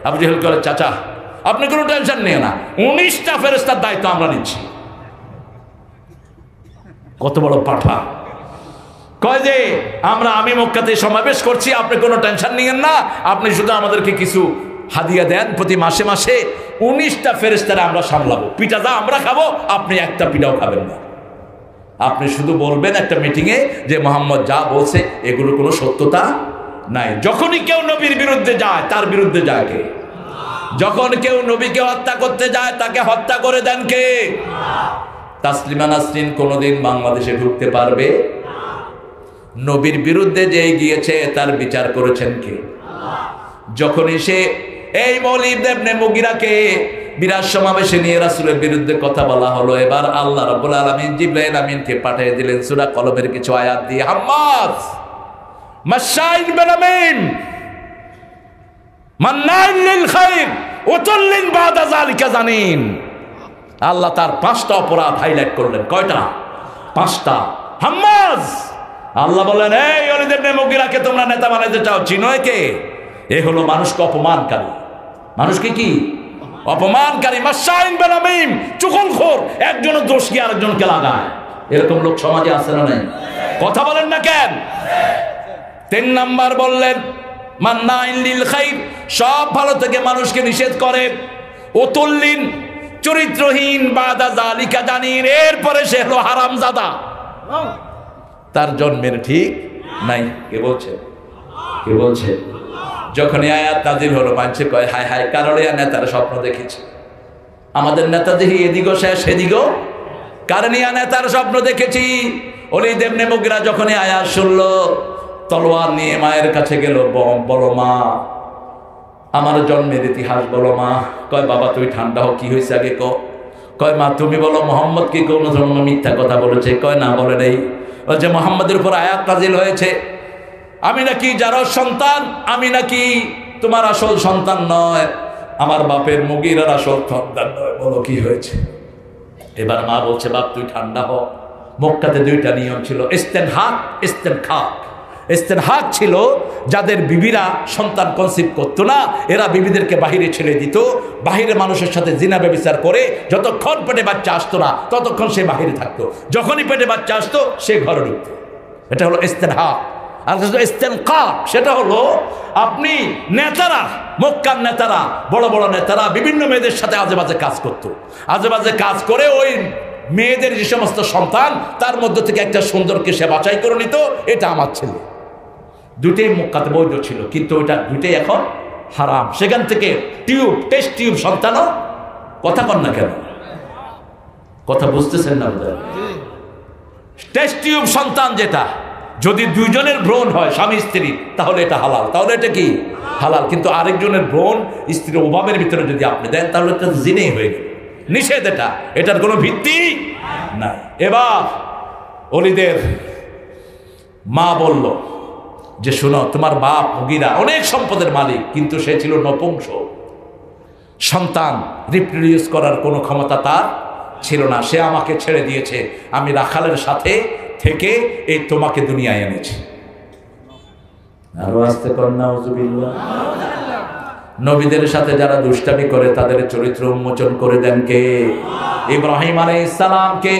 আবু জাহেল বলে চাচা আপনি কোনো টেনশন নিও না, 19টা ফেরেশতার দায়িত্ব আমরা নিচ্ছি। কত বড় পাঠা! কয় যে আমি মক্কাতে সমাবেশ করছি, আপনি কোনো টেনশন নিয়েন না, আপনি শুধু আমাদেরকে কিছু হাদিয়া দেন প্রতি মাসে মাসে, 19টা ফেরেশতারা আমরা সামলাবো, পিঠা যা আমরা খাবো আপনি একটা পিঠাও খাবেন না। আপনি শুধু বলবেন একটা মিটিংয়ে যে মোহাম্মদ যা বলছে এগুলো কোনো সত্যতা নাই। যখনই কেউ নবীর বিরুদ্ধে যায় তার বিরুদ্ধে যায় কে? যখন কেউ নবীকে হত্যা করতে যায় তাকে হত্যা করে দেন কে? তাসলিমা নাসরিন কোনোদিন বাংলাদেশে ঢুকতে পারবে? নবীর বিরুদ্ধে যে গিয়েছে তার বিচার করেছেন কে? যখনই সে এই ওলীদ ইবনে মুগীরাকে বিরাট সমাবেশে নিয়ে রাসূলের বিরুদ্ধে কথা বলা হলো, এবার আল্লাহ রাব্বুল আলামিন জিবরাইল আমিনকে পাঠিয়ে দিলেন সূরা কলমের কিছু আয়াত দিয়ে, হাম্মাজ মাশাইন বিনামিম মান্নাইন লিল খাইর উতুল্লিন বাদা যালিকা জানিন। আল্লাহ তার 5টা অপরাধ হাইলাইট করলেন। কয়টা? 5টা। হাম্মাজ, আল্লাহ বলেন এই ওলীদ ইবনে মুগীরাকে তোমরা নেতা বানাইতে চাও, চিনো একে? এ হলো মানুষকে অপমানকারী। মানুষকে কি অপমানকারী? মাশাইন বিনামিম, চুগলখোর, একজন দোষ কি আরেকজনকে লাগায়। এরকম লোক সমাজে আছে না নাই? কথা বলেন না কেন? 3 নাম্বার বললেন মান্নাইন লিল খাইর, সব ভালো থেকে মানুষকে নিষেধ করে। উতুল্লিন, চরিত্রহীন, বাদা যালিকা জানিন, এরপরে সে হলো হারামজাদা, তার জন্মের ঠিক নাই। কে বলছে? কে বলছে? যখন আয়াত নাযিল হলো মানুষে কয় হায় হায় কারণে নেতার স্বপ্ন দেখেছে। আমাদের নেতা দেখি এদিকও শেষ সেদিকও, কারণিয়া নেতার স্বপ্ন দেখেছি। ওলীদ ইবনে মুগীরা যখনই আয়াত শুনলো তলোয়ার নিয়ে মায়ের কাছে গেল, বলো মা আমার জন্মের ইতিহাস বলো মা। কয় বাবা তুই ঠান্ডা হও, কি হয়েছে আগে কয় মা তুমি বলো মোহাম্মদ কি কোনো ধরনের মিথ্যা কথা বলেছে? কয় না বলে নেই। যে মোহাম্মদের উপর আয়াত নাজিল হয়েছে, আমি নাকি যার সন্তান, আমি নাকি তোমার আসল সন্তান নয়, আমার বাপের মুগিরার আসল সন্তান নয়। বলো কি হয়েছে? এবার মা বলছে বাপ তুই ঠান্ডা হ। মক্কাতে দুইটা নিয়ম ছিল, ইস্তেনহাক ইস্তেনখাক। ইস্তেনহাক ছিল যাদের বিবিরা সন্তান কনসিভ করতো না, এরা বিবিদেরকে বাহিরে ছেড়ে দিত, বাহিরে মানুষের সাথে জিনা ব্যভিচার করে যতক্ষণ পেটে বাচ্চা আসতো না ততক্ষণ সে বাহিরে থাকতো, যখনই পেটে বাচ্চা আসতো সে ঘরে ঢুকতো। এটা হলো ইস্তেনহাক। আর ইস্তেনখাক সেটা হলো আপনি নেতারা, মক্কার নেতারা, বড় বড় নেতারা বিভিন্ন মেয়েদের সাথে আজে বাজে কাজ করতো। আজে বাজে কাজ করে ওই মেয়েদের যে সমস্ত সন্তান তার মধ্যে থেকে একটা সুন্দরকে সে বাছাই করে নিত, এটা আমার ছেলে। দুটেই মক্কাতে বৈধ ছিল, কিন্তু ওইটা দুটেই এখন হারাম। সেখান থেকে টিউব, টেস্ট টিউব সন্তানও, কথা কন না কেন, কথা বুঝতেছেন না? টেস্ট টিউব সন্তান যেটা, যদি দুইজনের ভ্রূণ হয় স্বামী স্ত্রী তাহলে এটা হালাল, তাহলে এটা কি হালাল। কিন্তু আরেকজনের ভ্রূণ স্ত্রীর অভাবের ভিতরে যদি আপনি দেন তাহলে এটা জিনেই হয়ে গেল, নিষেধ। এটার কোনো ভিত্তি নাই। এবার অলিদের মা বলল যে শোনো, তোমার বাপ মুগিরা অনেক সম্পদের মালিক, কিন্তু সে ছিল নপুংস, সন্তান রিপ্রোডিউস করার কোনো ক্ষমতা তার ছিল না। সে আমাকে ছেড়ে দিয়েছে, আমি রাখালের সাথে থেকে এই তোমাকে দুনিয়ায় এনেছি। আরো আসতে কন্যা উজুবিল্লাহ। নবীদের সাথে যারা দুষ্টামি করে তাদের চরিত্র উন্মোচন করে দেন কে? ইব্রাহিম আলাইহিস সালামকে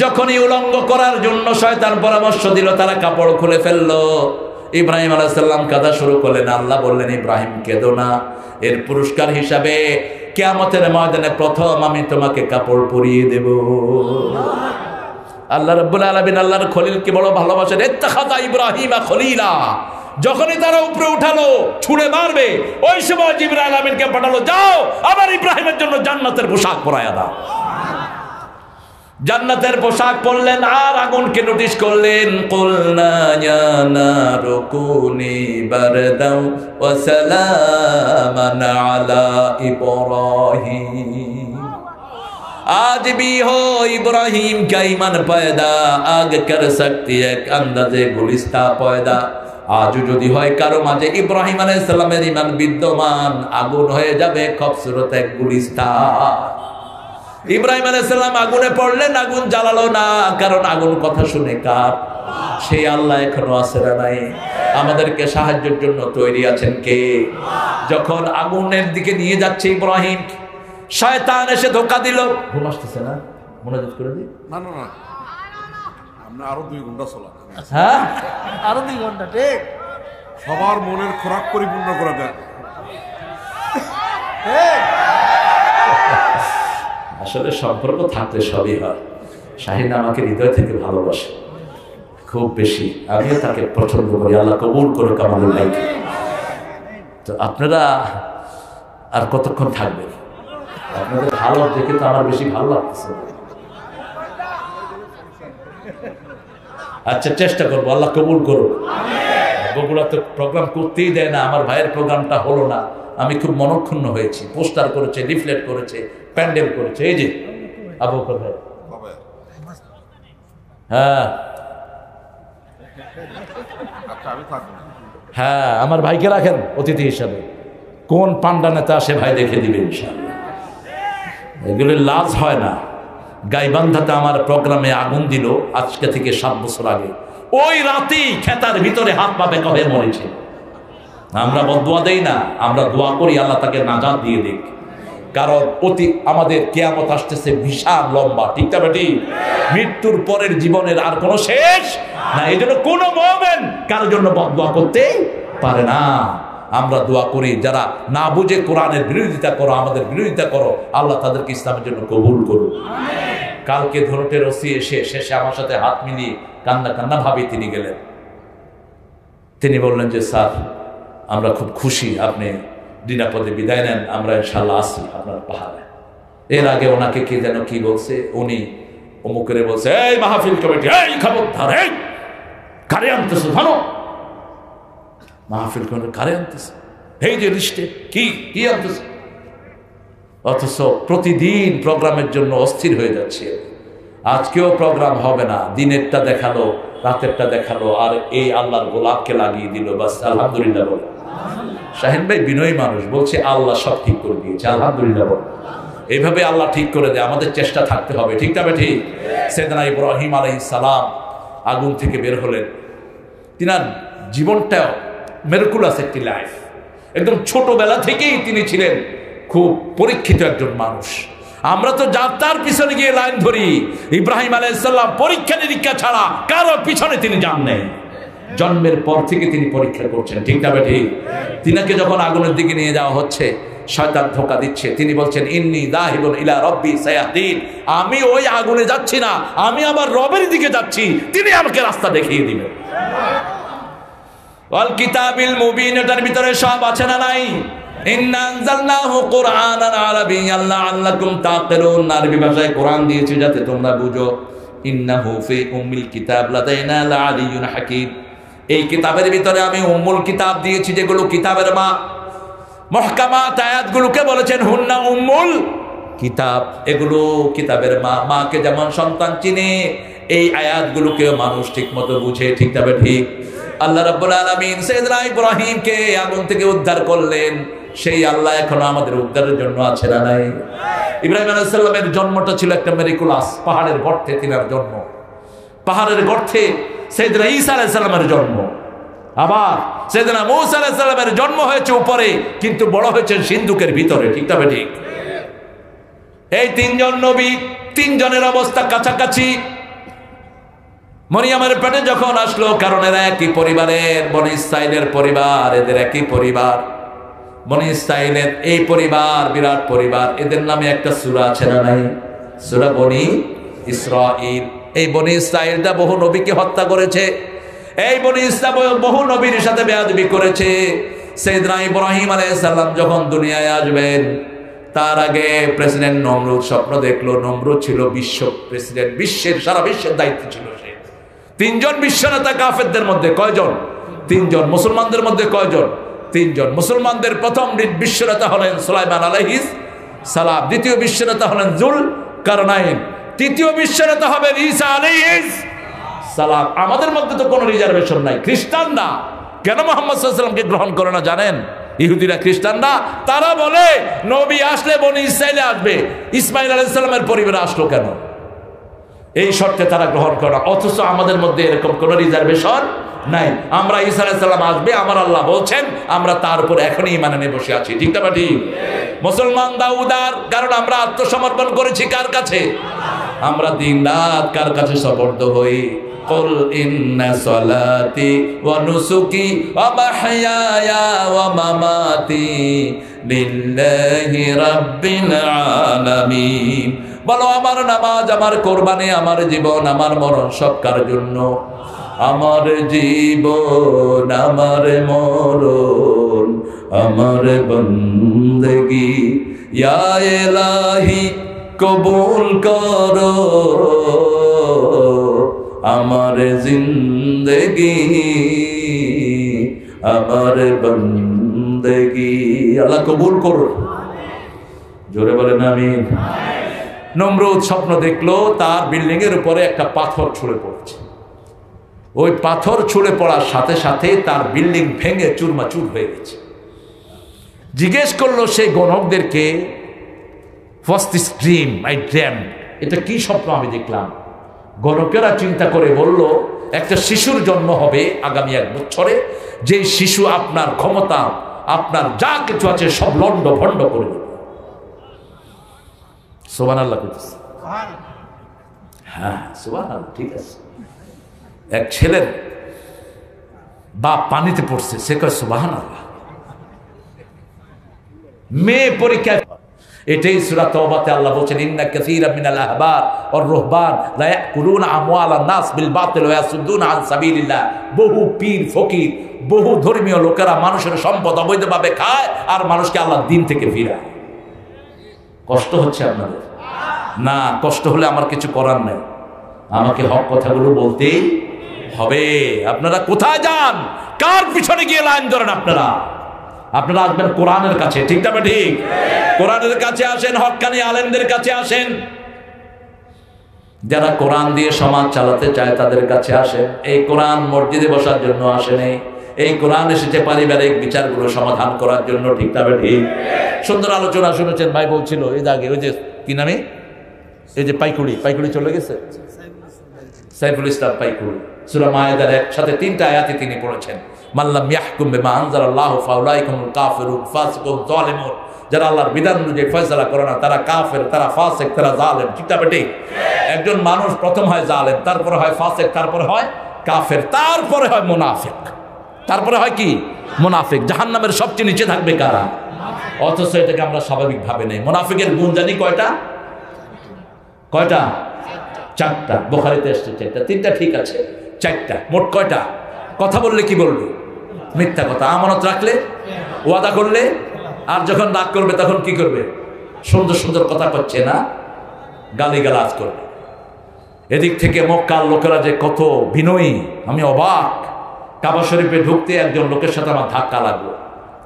যখনই উলঙ্গ করার জন্য শয়তান পরামর্শ দিল, তারা কাপড় খুলে ফেললো। ইব্রাহিম আলাইহিস সালাম কাঁদা শুরু করলেন। আল্লাহ বললেন ইব্রাহিম কেঁদো না, এর পুরস্কার হিসাবে কিয়ামতের ময়দানে প্রথম আমি তোমাকে কাপড় পরিয়ে দেব। আল্লাহ রাব্বুল আলামিন আল্লাহর খলিলকে বড় ভালোবাসেন। ইত্তাখাযা ইব্রাহিমা খলিলা। যখনই তারা উপরে উঠালো ছুঁড়ে মারবে, ওই সময় জিবরাইল আমিনকে পাঠালো, যাও আবার ইব্রাহিমের জন্য জান্নাতের পোশাক পরায়া দাও। জান্নাতের পোশাক পরলেন আর আগুনকে নোটিশ করলেন। কুলনা ইয়া নারু কুনি বারদাও ওয়া সালামান আলা ইব্রাহিম। आज भी हो इब्राहिम का ईमान पैदा, आग कर सकती है अंदाजे गुलिस्ता पैदा। আজও যদি হয় কারো মাঝে ইব্রাহিম আলাইহিস সালামের ঈমান বিদ্যমান, আগুন হয়ে যাবে খুবসুরত এক গুলিস্তা। ইব্রাহিম আলাইহিস সালাম আগুনে পড়লেন, আগুন জ্বালালো না, কারণ আগুন কথা শুনে কার? সেই আল্লাহ এখনো আছে না নাই? আমাদেরকে সাহায্যের জন্য তৈরি আছেন কে? যখন আগুনের দিকে নিয়ে যাচ্ছে ইব্রাহিম, শয়তান এসে ধোঁকা দিল। ঘুম আসতেছে না? মনোযোগ করে দিই। না না না, আমরা আরো 2 ঘন্টা চলা। হ্যাঁ, আরো 2 ঘন্টা, ঠিক। সবার মনের খোরাক পরিপূর্ণ করে দেন। আসলে সম্পর্ক থাকলে সবই হয়। শাহিন আমাকে হৃদয় থেকে ভালোবাসে খুব বেশি, আমিও তাকে পছন্দ করি। আল্লাহ কবুল করুক আমাদের ভাইকে। তো আপনারা আর কতক্ষণ থাকবেন? আপনাদের ভালো দেখে তো আমার বেশি ভালো লাগতেছে। আচ্ছা, চেষ্টা করবো, আল্লাহ কবুল করুক। বগুড়া তো প্রোগ্রাম করতেই দেয় না, আমার ভাইয়ের প্রোগ্রামটা হলো না, আমি খুব মনক্ষুণ্ণ হয়েছি। পোস্টার করেছে, লিফলেট করেছে, প্যান্ডেল করেছে। এই যে আবু বকর ভাই, হ্যাঁ হ্যাঁ, আমার ভাইকে রাখেন অতিথি হিসাবে। কোন পান্ডা নেতা আসে ভাই দেখে দিবে ইনশাআল্লাহ। এগুলো লাজ হয় না। গাইবান্ধাতে আমার প্রোগ্রামে আগুন দিল আজকে থেকে 7 বছর আগে। ওই রাতেই খেতার ভিতরে হাত পা বেঁকা হয়ে মরেছে। আমরা বদদুয়া দেই না, আমরা দোয়া করি আল্লাহ তাকে নাজাত দিয়ে দিক। কারণ আমাদের কিয়ামত আসতেছে বিশাল লম্বা, ঠিক না বেটি? মৃত্যুর পরের জীবনের আর কোনো শেষ না। এই জন্য কোনো মুমিন কারোর জন্য বদদুয়া করতে পারে না। আমরা দোয়া করি যারা না বুঝে কোরআনের বিরোধিতা করো, আমাদের বিরোধিতা করো, আল্লাহ তাদেরকে ইসলামের জন্য কবুল করুন। কালকে ধরতে রসি এসে শেষে আমার সাথে হাত মিলিয়ে কান্না কান্না ভাবে তিনি গেলেন। তিনি বললেন যে স্যার, আমরা খুব খুশি আপনি নিরাপদে বিদায় নেন, আমরা ইনশাআল্লাহ আসি আপনার পাহাড়ে। এর আগে ওনাকে কে যেন কি বলছে, উনি অমুকের বলছে, এই মাহফিল কমিটি, এই খবরদার, এই কারে আনতেছো, ভালো মাহফিল কমিটি কারে আনতেছে? এই যে লিস্টে কি কি আনতেছে, অথচ প্রতিদিন প্রোগ্রামের জন্য অস্থির হয়ে যাচ্ছে। আজকেও প্রোগ্রাম হবে না, দিনেরটা দেখালো, রাতেরটা দেখালো, আর এই আল্লাহর গোলাপকে লাগিয়ে দিল, বাস আলহামদুলিল্লাহ বলে। শাহিন ভাই বিনয়ী মানুষ, বলছে আল্লাহ সব ঠিক করে দিয়েছে, আলহামদুলিল্লাহ বলে। এইভাবে আল্লাহ ঠিক করে দেয়, আমাদের চেষ্টা থাকতে হবে, ঠিক না ঠিক? সাইয়েদনা ইব্রাহিম আলাইহিস সালাম আগুন থেকে বের হলেন, তিনার জীবনটা মিরাকুলাস একটি লাইফ। একদম ছোটবেলা থেকেই তিনি ছিলেন খুব পরীক্ষিত একজন মানুষ। আমরা তো যাত্রার পিছনে গিয়ে লাইন ধরি, ইব্রাহিম আলাইহিস সালাম পরীক্ষা নিরীক্ষা ছাড়া কারো পিছনে তিনি যান নাই। জন্মের পর থেকে তিনি পরীক্ষা করছেন, ঠিক না ঠিক? তিনাকে যখন আগুনের দিকে নিয়ে যাওয়া হচ্ছে, শয়তান ধোঁকা দিচ্ছে, তিনি বলছেন ইন্নী যাহিবুন ইলা রাব্বি সায়াহদিন, আমি ওই আগুনে যাচ্ছি না, আমি আমার রবের দিকে যাচ্ছি, তিনি আমাকে রাস্তা দেখিয়ে দিবেন। ওয়াল কিতাবিল মুবিন, এটার ভিতরে সব আছে না নাই? ইন্না আনজালনাহু কুরআনান আরাবিয়্যান লাআল্লাকুম তাকিলুন, আরবি ভাষায় কোরআন দিয়েছি যাতে তোমরা বুঝো। ইন্নাহু ফি উম্মিল কিতাব লাদাইনা লাআলিয়্যুন হাকীম, এই কিতাবের ভিতরে আমি উম্মুল কিতাব দিয়েছি, যেগুলো কিতাবের মা। মুহকামাত আয়াতগুলোকে বলেছেন হুন্না উম্মুল কিতাব, এগুলো কিতাবের মা। মাকে যেমন সন্তান চিনে, এই আয়াতগুলোকেও মানুষ ঠিক মতো বুঝে, ঠিক তবে ঠিক। আল্লাহ রাব্বুল আলামিন সাইয়েদনা ইব্রাহিমকে আগুন থেকে উদ্ধার করলেন, সেই আল্লাহ এখনো আমাদের উদ্ধারের জন্য আছে না নাই? ইব্রাহিম আলাইহিস সালামের জন্মটা ছিল একটা মিরাকুলাস, পাহাড়ের গর্তে তিনার জন্ম, পাহাড়ের গর্তে সাইয়েদনা ঈসা আলাইহিস সালামের জন্ম, আবার সাইয়েদনা মূসা আলাইহিস সালামের জন্ম হয়েছে উপরে, কিন্তু বড় হয়েছে সিন্ধুকের ভিতরে, ঠিক তবে ঠিক। এই তিনজন নবী, তিনজনের অবস্থা কাছাকাছি। মরিয়মের পেটে যখন আসলো, কারণ এরা একই পরিবারের, বনি ইসরাইলের পরিবার, এদের একই পরিবার। বনি ইসরাইলের এই পরিবার বিরাট পরিবার, এদের নামে একটা সূরা আছে না নাই? সূরা বনি ইসরাইল। এই বনি ইসরাইলটা বহু নবীকে হত্যা করেছে, এই বনি ইসরাইল বহু নবীর সাথে বেয়াদবি করেছে। সাইয়েদনা ইব্রাহিম আলাইহিস সালাম যখন দুনিয়ায় আসবেন, তার আগে প্রেসিডেন্ট নমরুদ স্বপ্ন দেখলো। নমরুদ ছিল বিশ্ব প্রেসিডেন্ট, বিশ্বের সারা বিশ্বের দায়িত্ব ছিল সে। তিনজন বিশ্বনেতা কাফেরদের মধ্যে কয়জন? তিনজন। মুসলমানদের মধ্যে কয়জন? তিনজন। মুসলমানদের প্রথম বিশ্বনেতা হলেন সুলাইমান আলাইহিস সালাম, দ্বিতীয় বিশ্বনেতা হলেন যুলকারনাইন, তৃতীয় বিশ্বনেতা হবেন ঈসা আলাইহিস সালাম। আমাদের মধ্যে তো কোনো রিজার্ভেশন নাই। খ্রিস্টানরা কেন মুহাম্মদ সাল্লাল্লাহু আলাইহি ওয়াসাল্লামকে গ্রহণ করে না জানেন? ইহুদিরা, খ্রিস্টানরা, তারা বলে নবী আসলে বনি ইসরাইলে আসবে, ইসমাইল আলাইহিস সালামের পরিবারে আসলো কেন? এই শর্তে তারা গ্রহণ করে না। অথচ আমাদের মধ্যে এরকম কোন রিজার্ভেশন নাই। আমরা ঈসা আলাইহিস সালাম আসবে, আমার আল্লাহ বলছেন, আমরা তার উপর এখনই ঈমান এনে বসে আছি, ঠিক না ঠিক? মুসলমান দাউদার, কারণ আমরা আত্মসমর্পণ করেছি কার কাছে? আমরা দিন রাত কার কাছে সুপর্দ হই? কুল ইন্না সালাতি ওয়া নুসুকি ওয়া মাহইয়ায়া ওয়া মামাতি লিল্লাহি রাব্বিল আলামিন। বলো আমার নামাজ, আমার কোরবানি, আমার জীবন, আমার মরণ সব কার জন্য? আমার জীবন, আমার মরণ, আমার বন্দেগি ইয়া ইলাহি কবুল করো আমার জিন্দেগি, আমার বন্দেগি, আল্লাহ কবুল করো। জোরে বলেন আমিন। নমরুদ স্বপ্ন দেখলো তার বিল্ডিং এর উপরে একটা পাথর ছুঁড়ে পড়ছে। ওই পাথর ছুঁড়ে পড়ার সাথে সাথে তার বিল্ডিং ভেঙে চুরমাচুর হয়ে গেছে। জিজ্ঞেস করলো সেই গণকদেরকে, ফার্স্ট ড্রিম আই ড্রিম, এটা কি স্বপ্ন আমি দেখলাম? গণকেরা চিন্তা করে বলল, একটা শিশুর জন্ম হবে আগামী 1 বছরে, যে শিশু আপনার ক্ষমতা, আপনার যা কিছু আছে সব লন্ড ভন্ড করে দেবে। সুবহানাল্লাহ কইতেছে। হ্যাঁ সুবহানাল্লাহ, ঠিক আছে। এক ছেলের বাপ পানিতে পড়ছে, সে কয় সুবহানাল্লাহ। মেয়ে পরীক্ষা, এটাই সূরা তাওবাতে আল্লাহ বলেন, ইন্না কাসীরাম মিনাল আহবার ওয়ার রুহবান লা ইয়াকুলুনা আমওয়ালান নাস বিল বাতিল ওয়া ইয়াসুদ্দুনা আন সাবিলিল্লাহ। বহু পীর ফকির, বহু ধর্মীয় লোকেরা মানুষের সম্পদ অবৈধভাবে খায় আর মানুষকে আল্লাহর দ্বীন থেকে ফিরায়। কষ্ট হচ্ছে আপনাদের? না, কষ্ট হলে আমার কিছু করার নেই, আমাকে হক কথাগুলো বলতেই হবে। আপনারা কোথায় যান? কার পিছনে গিয়ে লাইন ধরেন? আপনারা আপনারা আসবেন কোরআনের কাছে, ঠিক না ঠিক? কোরআনের কাছে আসেন, হক্কানি আলেমদের কাছে আসেন, যারা কোরআন দিয়ে সমাজ চালাতে চায় তাদের কাছে আসেন। এই কোরআন মসজিদে বসার জন্য আসেনি, এই কোরআন এসেছে পারিবারিক বিচারগুলো সমাধান করার জন্য, ঠিক না ঠিক? সুন্দর আলোচনা শুনেছেন ভাই বলছিল এই আগে, ওই যে কি নামে, এই যে পাইকুড়ি চলে গেছে, সাইফুল ইসলাম পাইকুড়ি, সূরা মায়েদার একসাথে 3টা আয়াতে তিনি পড়েছেন, মাল্লাম ইয়াহকুম বিমা আনজালাল্লাহু ফাউলাইকা হুমুল কাফিরুন ফাসিকুন যালিমুন। যারা আল্লাহর বিধান অনুযায়ী ফয়সালা করে না তারা কাফের, তারা ফাসিক, তারা জালেম, ঠিক না ঠিক? একজন মানুষ প্রথম হয় জালেম, তারপরে হয় ফাসিক, তারপরে হয় কাফের, তারপরে হয় মুনাফিক, তারপরে হয় কি? মুনাফিক। জাহান্নামের সবচেয়ে নিচে থাকবে কারা? অথচ এটাকে আমরা স্বাভাবিকভাবে নেই। মুনাফিকের গুণ জানি কয়টা? 4টা। বুখারীতে এসেছে 4টা, 3টা ঠিক আছে, 4টা। মোট কয়টা? কথা বললে কি বলবে? মিথ্যা কথা। আমানত রাখলে, ওয়াদা করলে, আর যখন রাগ করবে তখন কি করবে? সুন্দর সুন্দর কথা করছে না, গালিগালাজ করবে। এদিক থেকে মক্কার লোকেরা যে কত বিনয়ী, আমি অবাক। কাবা শরীফে ঢুকতে একজন লোকের সাথে আমার ধাক্কা লাগলো।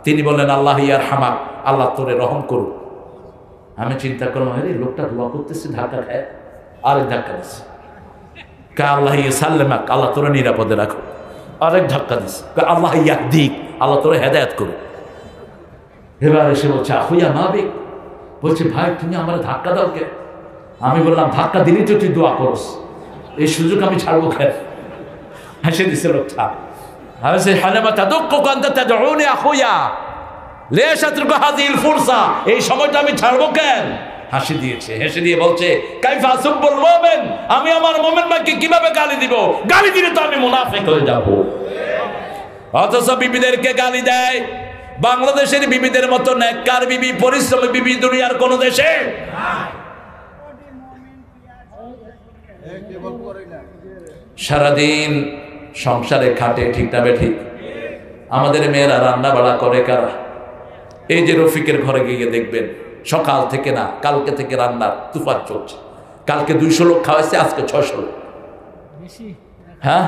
তিনি বললেন, আল্লাহ ইয়ার হামাক, আল্লাহ তোরে রহম করুক। আমি চিন্তা করলাম, আরে লোকটা দোয়া করতেছে, ধাক্কা খায়, আরেক ধাক্কা দিচ্ছে। আল্লাহ ইয়া সাল্লামাক, আল্লাহ তোরে নিরাপদে রাখো। আরেক ধাক্কা দিচ্ছে, আল্লাহ ইয়াহদিক, আল্লাহ তোরে হেদায়েত করুক। এবার এসে বলছে, আহুয়া মাবিক, বলছে ভাই তুমি আমার ধাক্কা দাও কে? আমি বললাম, ধাক্কা দিলি তো তুই দোয়া করস, এই সুযোগ আমি ছাড়বো কেন? হেসে দিছে লোকটা। এই সময়টা আমি ছাড়বো কেন? হাসি দিয়েছে, হেসে দিয়ে বলছে, আমি আমার মুমিন ভাইকে কিভাবে গালি দিব? গালি দিলে তো আমি মুনাফিক হয়ে যাব। অথচ বিবিদেরকে গালি দেয়। বাংলাদেশের বিবিদের মতো নেককার বিবি, পরিশ্রমী বিবি দুনিয়ার কোন দেশে। সারাদিন সংসারে খাটে, ঠিক না বেঠিক? আমাদের মেয়েরা রান্না বাড়া করে কারা? এই যে রফিকের ঘরে গিয়ে দেখবেন, সকাল থেকে না কালকে থেকে রান্নার তুফান চলছে। কালকে 200 লোক খাওয়াইছে, আজকে 600 লোক। হ্যাঁ,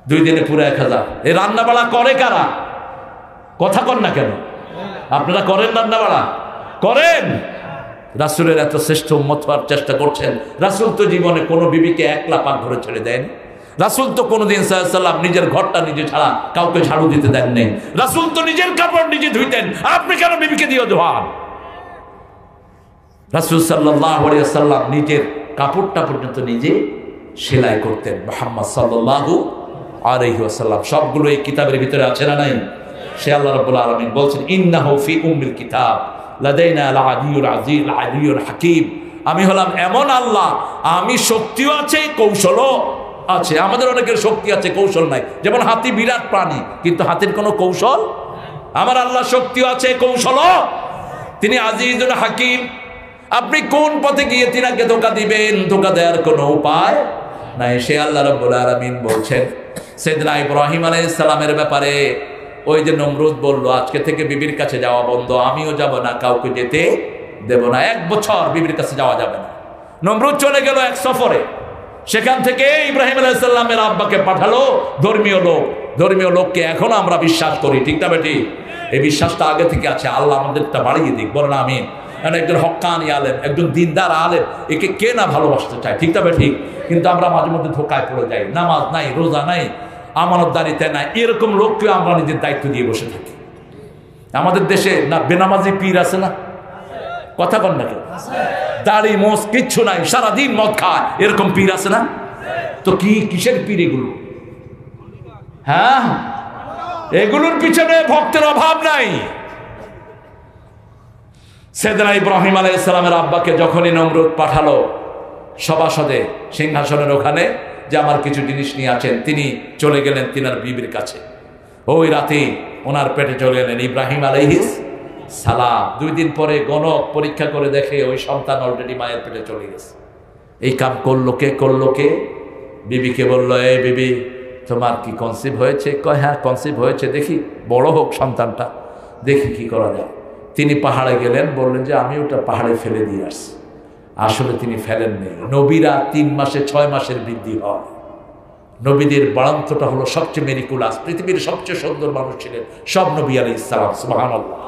2 দিনে পুরো 1000। এই রান্না বাড়া করে কারা? কথা কন না কেন? আপনারা করেন রান্না বাড়া? করেন? রাসূলের এত শ্রেষ্ঠ উম্মত হওয়ার চেষ্টা করছেন। রাসূল তো জীবনে কোনো বিবিকে একলা পাক ঘরে ছেড়ে দেন। রাসূল তো কোনোদিন সাল্লাল্লাহু আলাইহি সাল্লাম নিজের ঘরটা নিজে ছাড়া কাউকে ঝাড়ু দিতে দেন নাই। রাসূল তো নিজের কাপড় নিজে ধুইতেন, আপনি কেন বিবিকে দিয়ে ধোয়ান? রাসূল সাল্লাল্লাহু আলাইহি সাল্লাম নিজের কাপড়টা পর্যন্ত নিজে সেলাই করতেন। মুহাম্মদ সাল্লাল্লাহু আলাইহি ওয়াসাল্লাম সবগুলো এই কিতাবের ভিতরে আছে না নাই? সে আল্লাহ রাব্বুল আলামিন বলছেন, ইন্নাহু ফি উম্মিল কিতাব লাদাইনা আল-আলিয়ুল আজিজ আল-আলিয়ুল হাকীম। আমি হলাম এমন আল্লাহ, আমি শক্তিও আছে, কৌশলও আছে। আমাদের অনেকের শক্তি আছে, কৌশল নাই। যেমন হাতি বিরাট প্রাণী, কিন্তু হাতির কোনো কৌশল। আমার আল্লাহ শক্তিও আছে, কৌশলও। তিনি আজিজুল হাকীম। আপনি কোন পথে গিয়ে তিনাকে ধোঁকা দিবেন? ধোঁকা দেওয়ার কোনো উপায় নাই। সে আল্লাহ রাব্বুল আলামিন বলছেন সাইয়েদনা ইব্রাহিম আলাইহিস সালামের ব্যাপারে, ওই যে নমরুদ বলল আজকে থেকে বিবির কাছে যাওয়া বন্ধ, আমিও যাব না, কাউকে যেতে দেব না। 1 বছর বিবির কাছে যাওয়া যাবে না। নমরুদ চলে গেল এক সফরে। সেখান থেকে ইব্রাহিম আলাইহিস সালামের আব্বাকে পাঠালো ধর্মীয় লোককে এখনো আমরা বিশ্বাস করি, ঠিক না বেটি? এই বিশ্বাসটা আগে থেকে আছে। আল্লাহ আমাদেরটা বাড়িয়ে দিক, বলেন আমিন। একজন হক্কানি আলেম, একজন দিনদার আলেম, একে কে না ভালোবাসতে চায়, ঠিক না বেটি? কিন্তু আমরা মাঝে মধ্যে ধোকায় পড়ে যাই। নামাজ নাই, রোজা নাই, আমানতদারিতে নাই, এরকম লোককে আমরা নিজের দায়িত্ব দিয়ে বসে থাকি। আমাদের দেশে না বেনামাজি পীর আছে না? কথা বল না কেন? দাড়ি মোজ কিচ্ছু নাই, সারাদিন মদ খায়, এরকম পীর আছে না? তো কিসের পীর এগুলো? হ্যাঁ, এগুলোর পিছনে ভক্তের অভাব নাই। সাইয়েদনা ইব্রাহিম আলাইহিস সালামের আব্বাকে যখনই নমরুদ পাঠালো সভাসদে সিংহাসনের ওখানে, যে আমার কিছু জিনিস নিয়ে আছেন, তিনি চলে গেলেন তিনার বিবির কাছে। ওই রাতে ওনার পেটে চলে গেলেন ইব্রাহিম আলাইহিস সালাম। 2 দিন পরে গণক পরীক্ষা করে দেখে ওই সন্তান অলরেডি মায়ের পেটে চলে গেছে। এই কাম করলো কে? বিবিকে বলল, এই বিবি তোমার কি কনসিভ হয়েছে? কয় হ্যাঁ কনসিভ হয়েছে, দেখি বড় হোক সন্তানটা, দেখি কি করা যায়। তিনি পাহাড়ে গেলেন, বললেন যে আমি ওটা পাহাড়ে ফেলে দিয়ে আসছি। আসলে তিনি ফেলেননি। নবীরা 3 মাসে 6 মাসের বৃদ্ধি হয়, নবীদের বাড়ান্তটা হলো সবচেয়ে মেরিকুলাস, পৃথিবীর সবচেয়ে সুন্দর মানুষ ছিলেন সব নবী আলাইহিস সালাম। সুবহানাল্লাহ।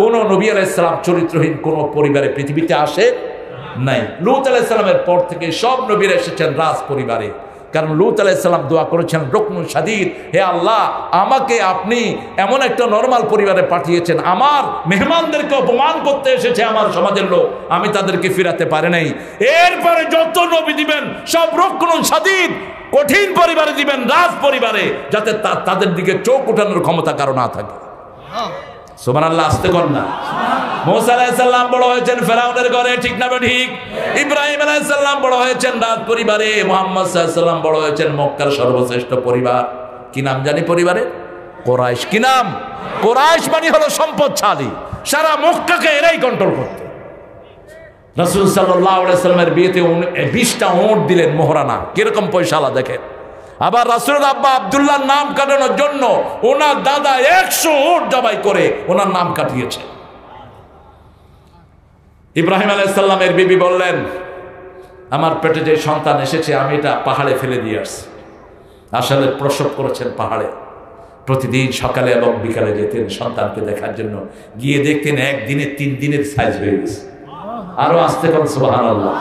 কোন নবী আলাইহিস সালাম চরিত্রহীন কোন পরিবারে পৃথিবীতে আসে নাই। লূত আলাইহিস সালামের পর থেকে সব নবীরা এসেছেন রাজ পরিবারে, কারণ লূত আলাইহিস সালাম দোয়া করেছেন রুকনুন শাদীদ, হে আল্লাহ আমাকে আপনি এমন একটা নরমাল পরিবারে পাঠিয়েছেন, আমার মেহমানদেরকে অপমান করতে এসেছে আমার সমাজের লোক, আমি তাদেরকে ফিরাতে পারি নাই। এরপরে যত নবী দিবেন সব রুকনুন শাদীদ কঠিন পরিবারে দিবেন, রাজ পরিবারে, যাতে তাদের দিকে চোখ উঠানোর ক্ষমতা কারো না থাকে। সুবহানাল্লাহ, আস্তে কর না। মুসা আলাইহিস সালাম বড় হয়েছেন ফেরাউনের ঘরে, ঠিক না ঠিক? ইব্রাহিম আলাইহিস সালাম বড় হয়েছেন রাজ পরিবারে, মুহাম্মদ সাল্লাল্লাহু আলাইহি সাল্লাম বড় হয়েছেন মক্কার সর্বশ্রেষ্ঠ পরিবার। কি নাম জানি পরিবারে? কুরাইশ। কি নাম? কুরাইশ মানে হলো সম্পদশালী, সারা মক্কাকে এরাই কন্ট্রোল করত। রাসূল সাল্লাল্লাহু আলাইহি সাল্লামের বিয়েতে 20টা উট দিলেন মোহরানা, কিরকম পয়সালা দেখেন। আবার রাসূলের আব্বা আব্দুল্লাহর নাম কাটানোর জন্য ওনার দাদা 100 উট জবাই করে ওনার নাম কাটিয়েছে। ইব্রাহিম আলাইহিস সালামের বিবি বললেন, আমার পেটে যে সন্তান এসেছে আমি এটা পাহাড়ে ফেলে দিয়ে আসছি। আসলে প্রসব করেছেন পাহাড়ে, প্রতিদিন সকালে এবং বিকালে যেতেন সন্তানকে দেখার জন্য, গিয়ে দেখতেন একদিনে 3 দিনের সাইজ হয়ে গেছে। আরো আসতে করেন সুবহানাল্লাহ।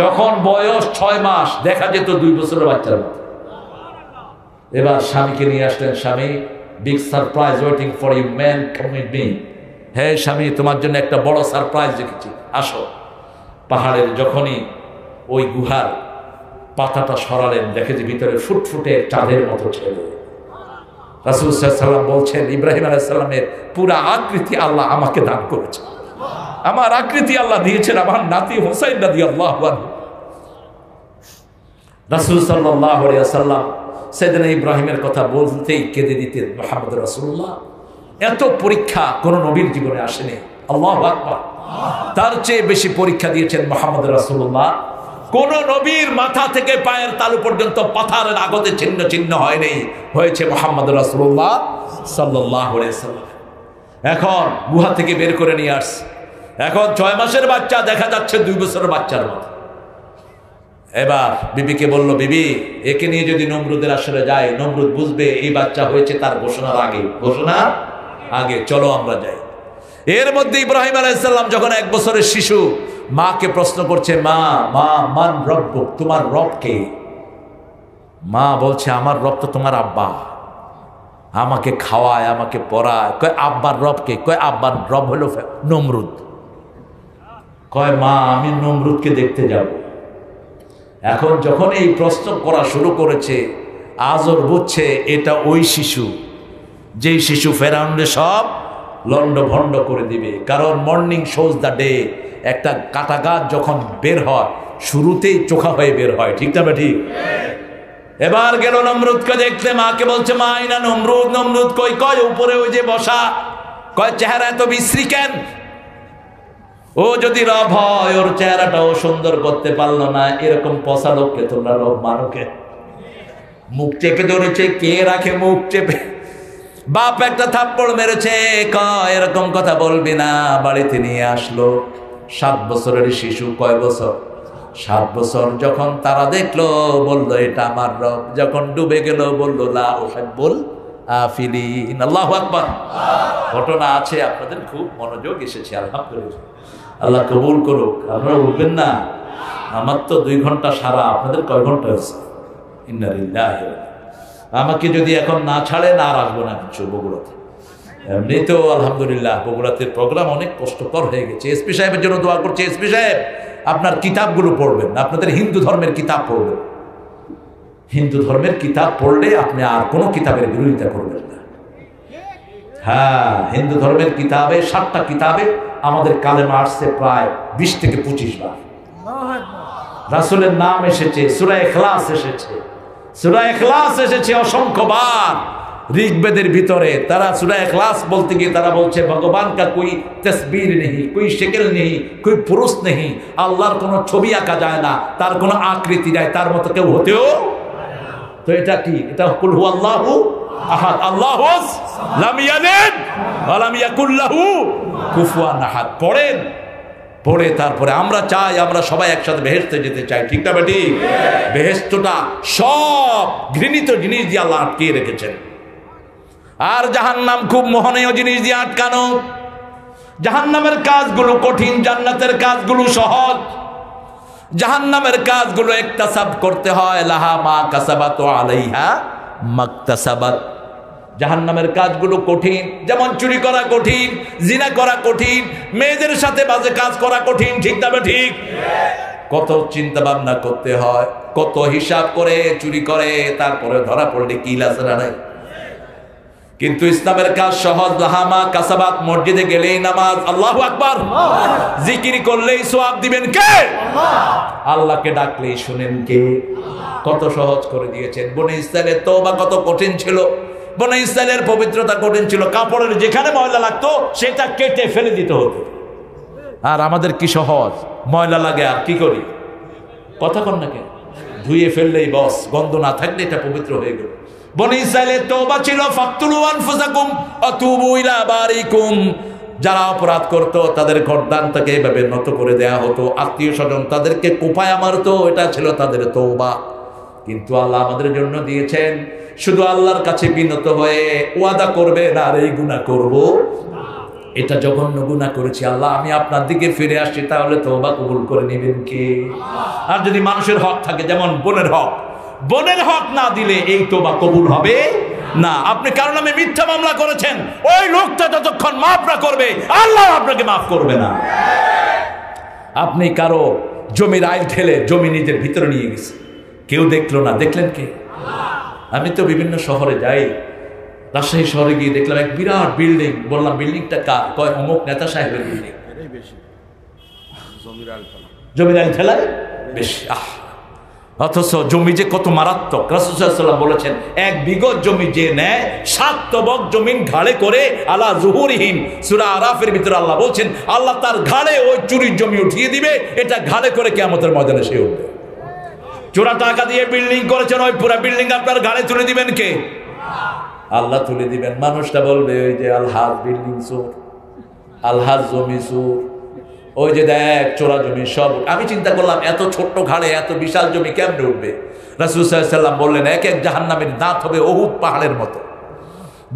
যখন বয়স 6 মাস দেখা যেত 2 বছরের বাচ্চার মতো। এবার স্বামীকে নিয়ে আসলেন, স্বামী big surprise waiting for you man, come with me. হ্যাঁ স্বামী, তোমার জন্য একটা বড় সারপ্রাইজ রেখেছি, আসো। পাহাড়ের যখনই ওই গুহার পাতাটা সরালেন, দেখে যে ভিতরে ফুটফুটে চাঁদের মতো ছেলে। রাসূল সাল্লাল্লাহু আলাইহি সাল্লাম বলছেন, ইব্রাহিম আলাইহিস সালামের পুরা আকৃতি আল্লাহ আমাকে দান করেছে, আমার আকৃতি আল্লাহ দিয়েছেন আমার নাতি হুসাইন রাদিয়াল্লাহু আনহু। রাসূল সাল্লাল্লাহু আলাইহি ওয়াসাল্লাম সাইয়েদনা ইব্রাহিমের কথা বলতেই কেঁদে দিতেন। মুহাম্মদ রাসূলুল্লাহ, এত পরীক্ষা কোন নবীর জীবনে আসেনি। আল্লাহু আকবার। তার চেয়ে বেশি পরীক্ষা দিয়েছেন মুহাম্মদ রাসূলুল্লাহ। কোন নবীর মাথা থেকে পায়ের তালু পর্যন্ত পাথরের আগতে ছিন্ন ছিন্ন হয়নি, হয়েছে মুহাম্মদ রাসূলুল্লাহ সাল্লাল্লাহু আলাইহি ওয়াসাল্লাম। এখন গুহা থেকে বের করে নিয়ে আসছে, এখন 6 মাসের বাচ্চা দেখা যাচ্ছে 2 বছরের বাচ্চার মতো। এবার বিবিকে বলল, বিবি একে নিয়ে যদি নমরুদের আসরে যায়, নমরুদ বুঝবে এই বাচ্চা হয়েছে তার ঘোষণার আগে, চলো আমরা যাই। এর মধ্যে ইব্রাহিম আলাইহিস সালাম যখন 1 বছরের শিশু, মাকে প্রশ্ন করছে, মা মান রব্বুক, তোমার রব কে? মা বলছে, আমার রব তো তোমার আব্বা, আমাকে খাওয়ায় আমাকে পড়ায়। কয় আব্বার রব কে? কয় আব্বার রব হলো নমরুদ। কয় মা আমি নমরুদকে দেখতে যাব। এখন যখন এই প্রশ্ন করা শুরু করেছে, আজর বুঝছে এটা ওই শিশু, যেই শিশু ফেরাউনের সব লন্ড ভন্ড করে দিবে। কারণ মর্নিং শোজ দ্য ডে, একটা কাটা গাছ যখন বের হয় শুরুতেই চোখা হয়ে বের হয়, ঠিক না ঠিক? এবার গেল নমরুদকে দেখতে, মাকে বলছে, মা আইনা নমরুদ। নমরুদ কই? কয় উপরে ওই যে বসা। কয় চেহারা এত বিশ্রী কেন? ও যদি রব হয় ওর চেহারাটাও সুন্দর করতে পারলো না, এরকম পচা লোককে তোমরা রব মানুকে? মুখ চেপে ধরেছে, কে রাখে মুখ চেপে? বাপ একটা থাপ্পড় মেরেছে, কয় এরকম কথা বলবি না। বাড়িতে নিয়ে আসলো 7 বছরের শিশু। কয় বছর? 7 বছর। যখন তারা দেখলো বললো এটা আমার রব। যখন ডুবে গেল বললো লা উহিব্বুল আফিলিন। আল্লাহু আকবার। ঘটনা আছে, আপনাদের খুব মনোযোগ এসেছে, আলহামদুলিল্লাহ। আল্লাহ কবুল করুক। আপনারা উঠবেন না? আমার তো 2 ঘন্টা সারা, আপনাদের কয় ঘন্টা হয়েছে? ইন্না লিল্লাহি। আমাকে যদি এখন না ছাড়েন আর আসবো না কিছু বগুড়াতে। এমনিতেও আলহামদুলিল্লাহ বগুড়াতে প্রোগ্রাম অনেক কষ্টকর হয়ে গেছে। এসপি সাহেবের জন্য দোয়া করছে। এসপি সাহেব আপনার কিতাবগুলো পড়বেন, আপনাদের হিন্দু ধর্মের কিতাব পড়বেন। হিন্দু ধর্মের কিতাব পড়লে আপনি আর কোনো কিতাবের বিরোধিতা করবেন না। হ্যাঁ, হিন্দু ধর্মের কিতাবে 7টা কিতাবে আমাদের কালেমা আসছে প্রায় 20 থেকে 25 বার। রাসূলের নাম এসেছে, সূরা ইখলাস এসেছে, সূরা ইখলাস এসেছে অসংখ্যবার ঋগ্বেদের ভিতরে। তারা সূরা ইখলাস বলতে গিয়ে তারা বলছে ভগবান কা কোই তসবির নেই, কোই শক্ল নেই, কোই পুরুষ নেই, আল্লাহর কোনো ছবি আঁকা যায় না, তার কোনো আকৃতি নাই, তার মতো কেউ হতেও। তো এটা কি? এটা কুল হু আল্লাহু আহাদ, আল্লাহুস লাম ইয়ালিদ ওয়া লাম ইয়াকুল লাহু কুফুয়ান আহাদ। পড়েন, পড়ে তারপরে আমরা চাই আমরা সবাই একসাথে বেহেশতে যেতে চাই, ঠিক না বেটি? বেহেশতটা সব ঘৃণিত জিনিস দিয়ে আল্লাহ আটকিয়ে রেখেছেন, আর জাহান্নাম খুব মোহনীয় জিনিস দিয়ে আটকানো। জাহান্নামের কাজগুলো কঠিন, জান্নাতের কাজগুলো সহজ। জাহান্নামের কাজগুলো ইকতাসাব করতে হয়, লাহা মা কাসাবাত ওয়া আলাইহা মাকতাসাবাত। জাহান্নামের কাজগুলো কঠিন, যেমন চুরি করা কঠিন, জিনা করা কঠিন, মেয়েদের সাথে বাজে কাজ করা কঠিন, ঠিক না ঠিক? কত চিন্তা ভাবনা করতে হয়, কত হিসাব করে চুরি করে, তারপরে ধরা পড়লে কি লাসরা নাই। কিন্তু ইসলামের কাজ সহজ, লাহামা কাসাবাত। মসজিদে গেলেই নামাজ, আল্লাহু আকবার, জিকির করলেই সওয়াব দিবেন কে? আল্লাহকে ডাকলেই শুনেন কে? কত সহজ করে দিয়েছেন। বনে ইসরাইলের তওবা কত কঠিন ছিল, বনে ইসরাইলের পবিত্রতা কঠিন ছিল। কাপড়ের যেখানে ময়লা লাগতো সেটা কেটে ফেলে দিতে হতো, আর আমাদের কি সহজ, ময়লা লাগে আর কি করি, কথা কন না কেন, ধুয়ে ফেললেই বস, গন্ধ না থাকলে এটা পবিত্র হয়ে গেল। বনি ইসরাইলের তওবা ছিল ফাকতুলু আনফুসাকুম আতুবু ইলা বারিকুম। যারা অপরাধ করত তাদের গর্দানটাকে এইভাবে নত করে দেয়া হতো, আত্মীয় স্বজন তাদেরকে কোপায়া মারতো, এটা ছিল তাদের তওবা। কিন্তু আল্লাহ আমাদের জন্য দিয়েছেন শুধু আল্লাহর কাছে বিনত হয়ে ওয়াদা করবেন আর এই গুনাহ করব, এটা জঘন্য গুনাহ করেছি আল্লাহ, আমি আপনার দিকে ফিরে আসছি, তাহলে তওবা কবুল করে নেবেন কে? আর যদি মানুষের হক থাকে, যেমন বোনের হক, বোনের হক না দিলে এই তওবা কবুল হবে না। আপনি কারণ নামে মিথ্যা মামলা করেছেন, ওই লোকটা যতক্ষণ মাফ না করবে আল্লাহ আপনাকে মাফ করবে না। আপনি কারো জমির আইল ঠেলে জমি নিজের ভিতরে নিয়ে গেছে, কেউ দেখলো না, দেখলেন কে? আমি তো বিভিন্ন শহরে যাই, রাজশাহী শহরে গিয়ে দেখলাম এক বিরাট বিল্ডিং, বললাম বিল্ডিংটা কার? কয় অমুক নেতা সাহেবের বিল্ডিং। জমির আইল ঠেলায় বেশি, অথচ জমি যে কত মারাত্মক। রাসূল সাল্লাল্লাহু আলাইহি ওয়াসাল্লাম বলেছেন, এক বিঘত জমি যে নেয় 7 তবক জমিন ঘাড়ে করে আলা যুহুরিহিম, সূরা আরাফের ভিতরে আল্লাহ বলছেন আল্লাহ তার ঘাড়ে ওই চুরির জমি উঠিয়ে দিবে, এটা ঘাড়ে করে কিয়ামতের ময়দানে সে উঠবে। চোরা টাকা দিয়ে বিল্ডিং করেছেন, ওই পুরো বিল্ডিং আপনার ঘাড়ে তুলে দিবেন কে? আল্লাহ তুলে দিবেন। মানুষটা বলবে ওই যে আলহাজ বিল্ডিং চোর, আলহাজ জমি চোর, ওই যে দেখ চোরা জমি সব। আমি চিন্তা করলাম এত ছোট্ট ঘাড়ে এত বিশাল জমি কেমনে উঠবে? রাসূল সাল্লাল্লাহু আলাইহি ওয়াসাল্লাম বললেন, এক এক জাহান্নামের দাঁত হবে উহুদ পাহাড়ের মতো।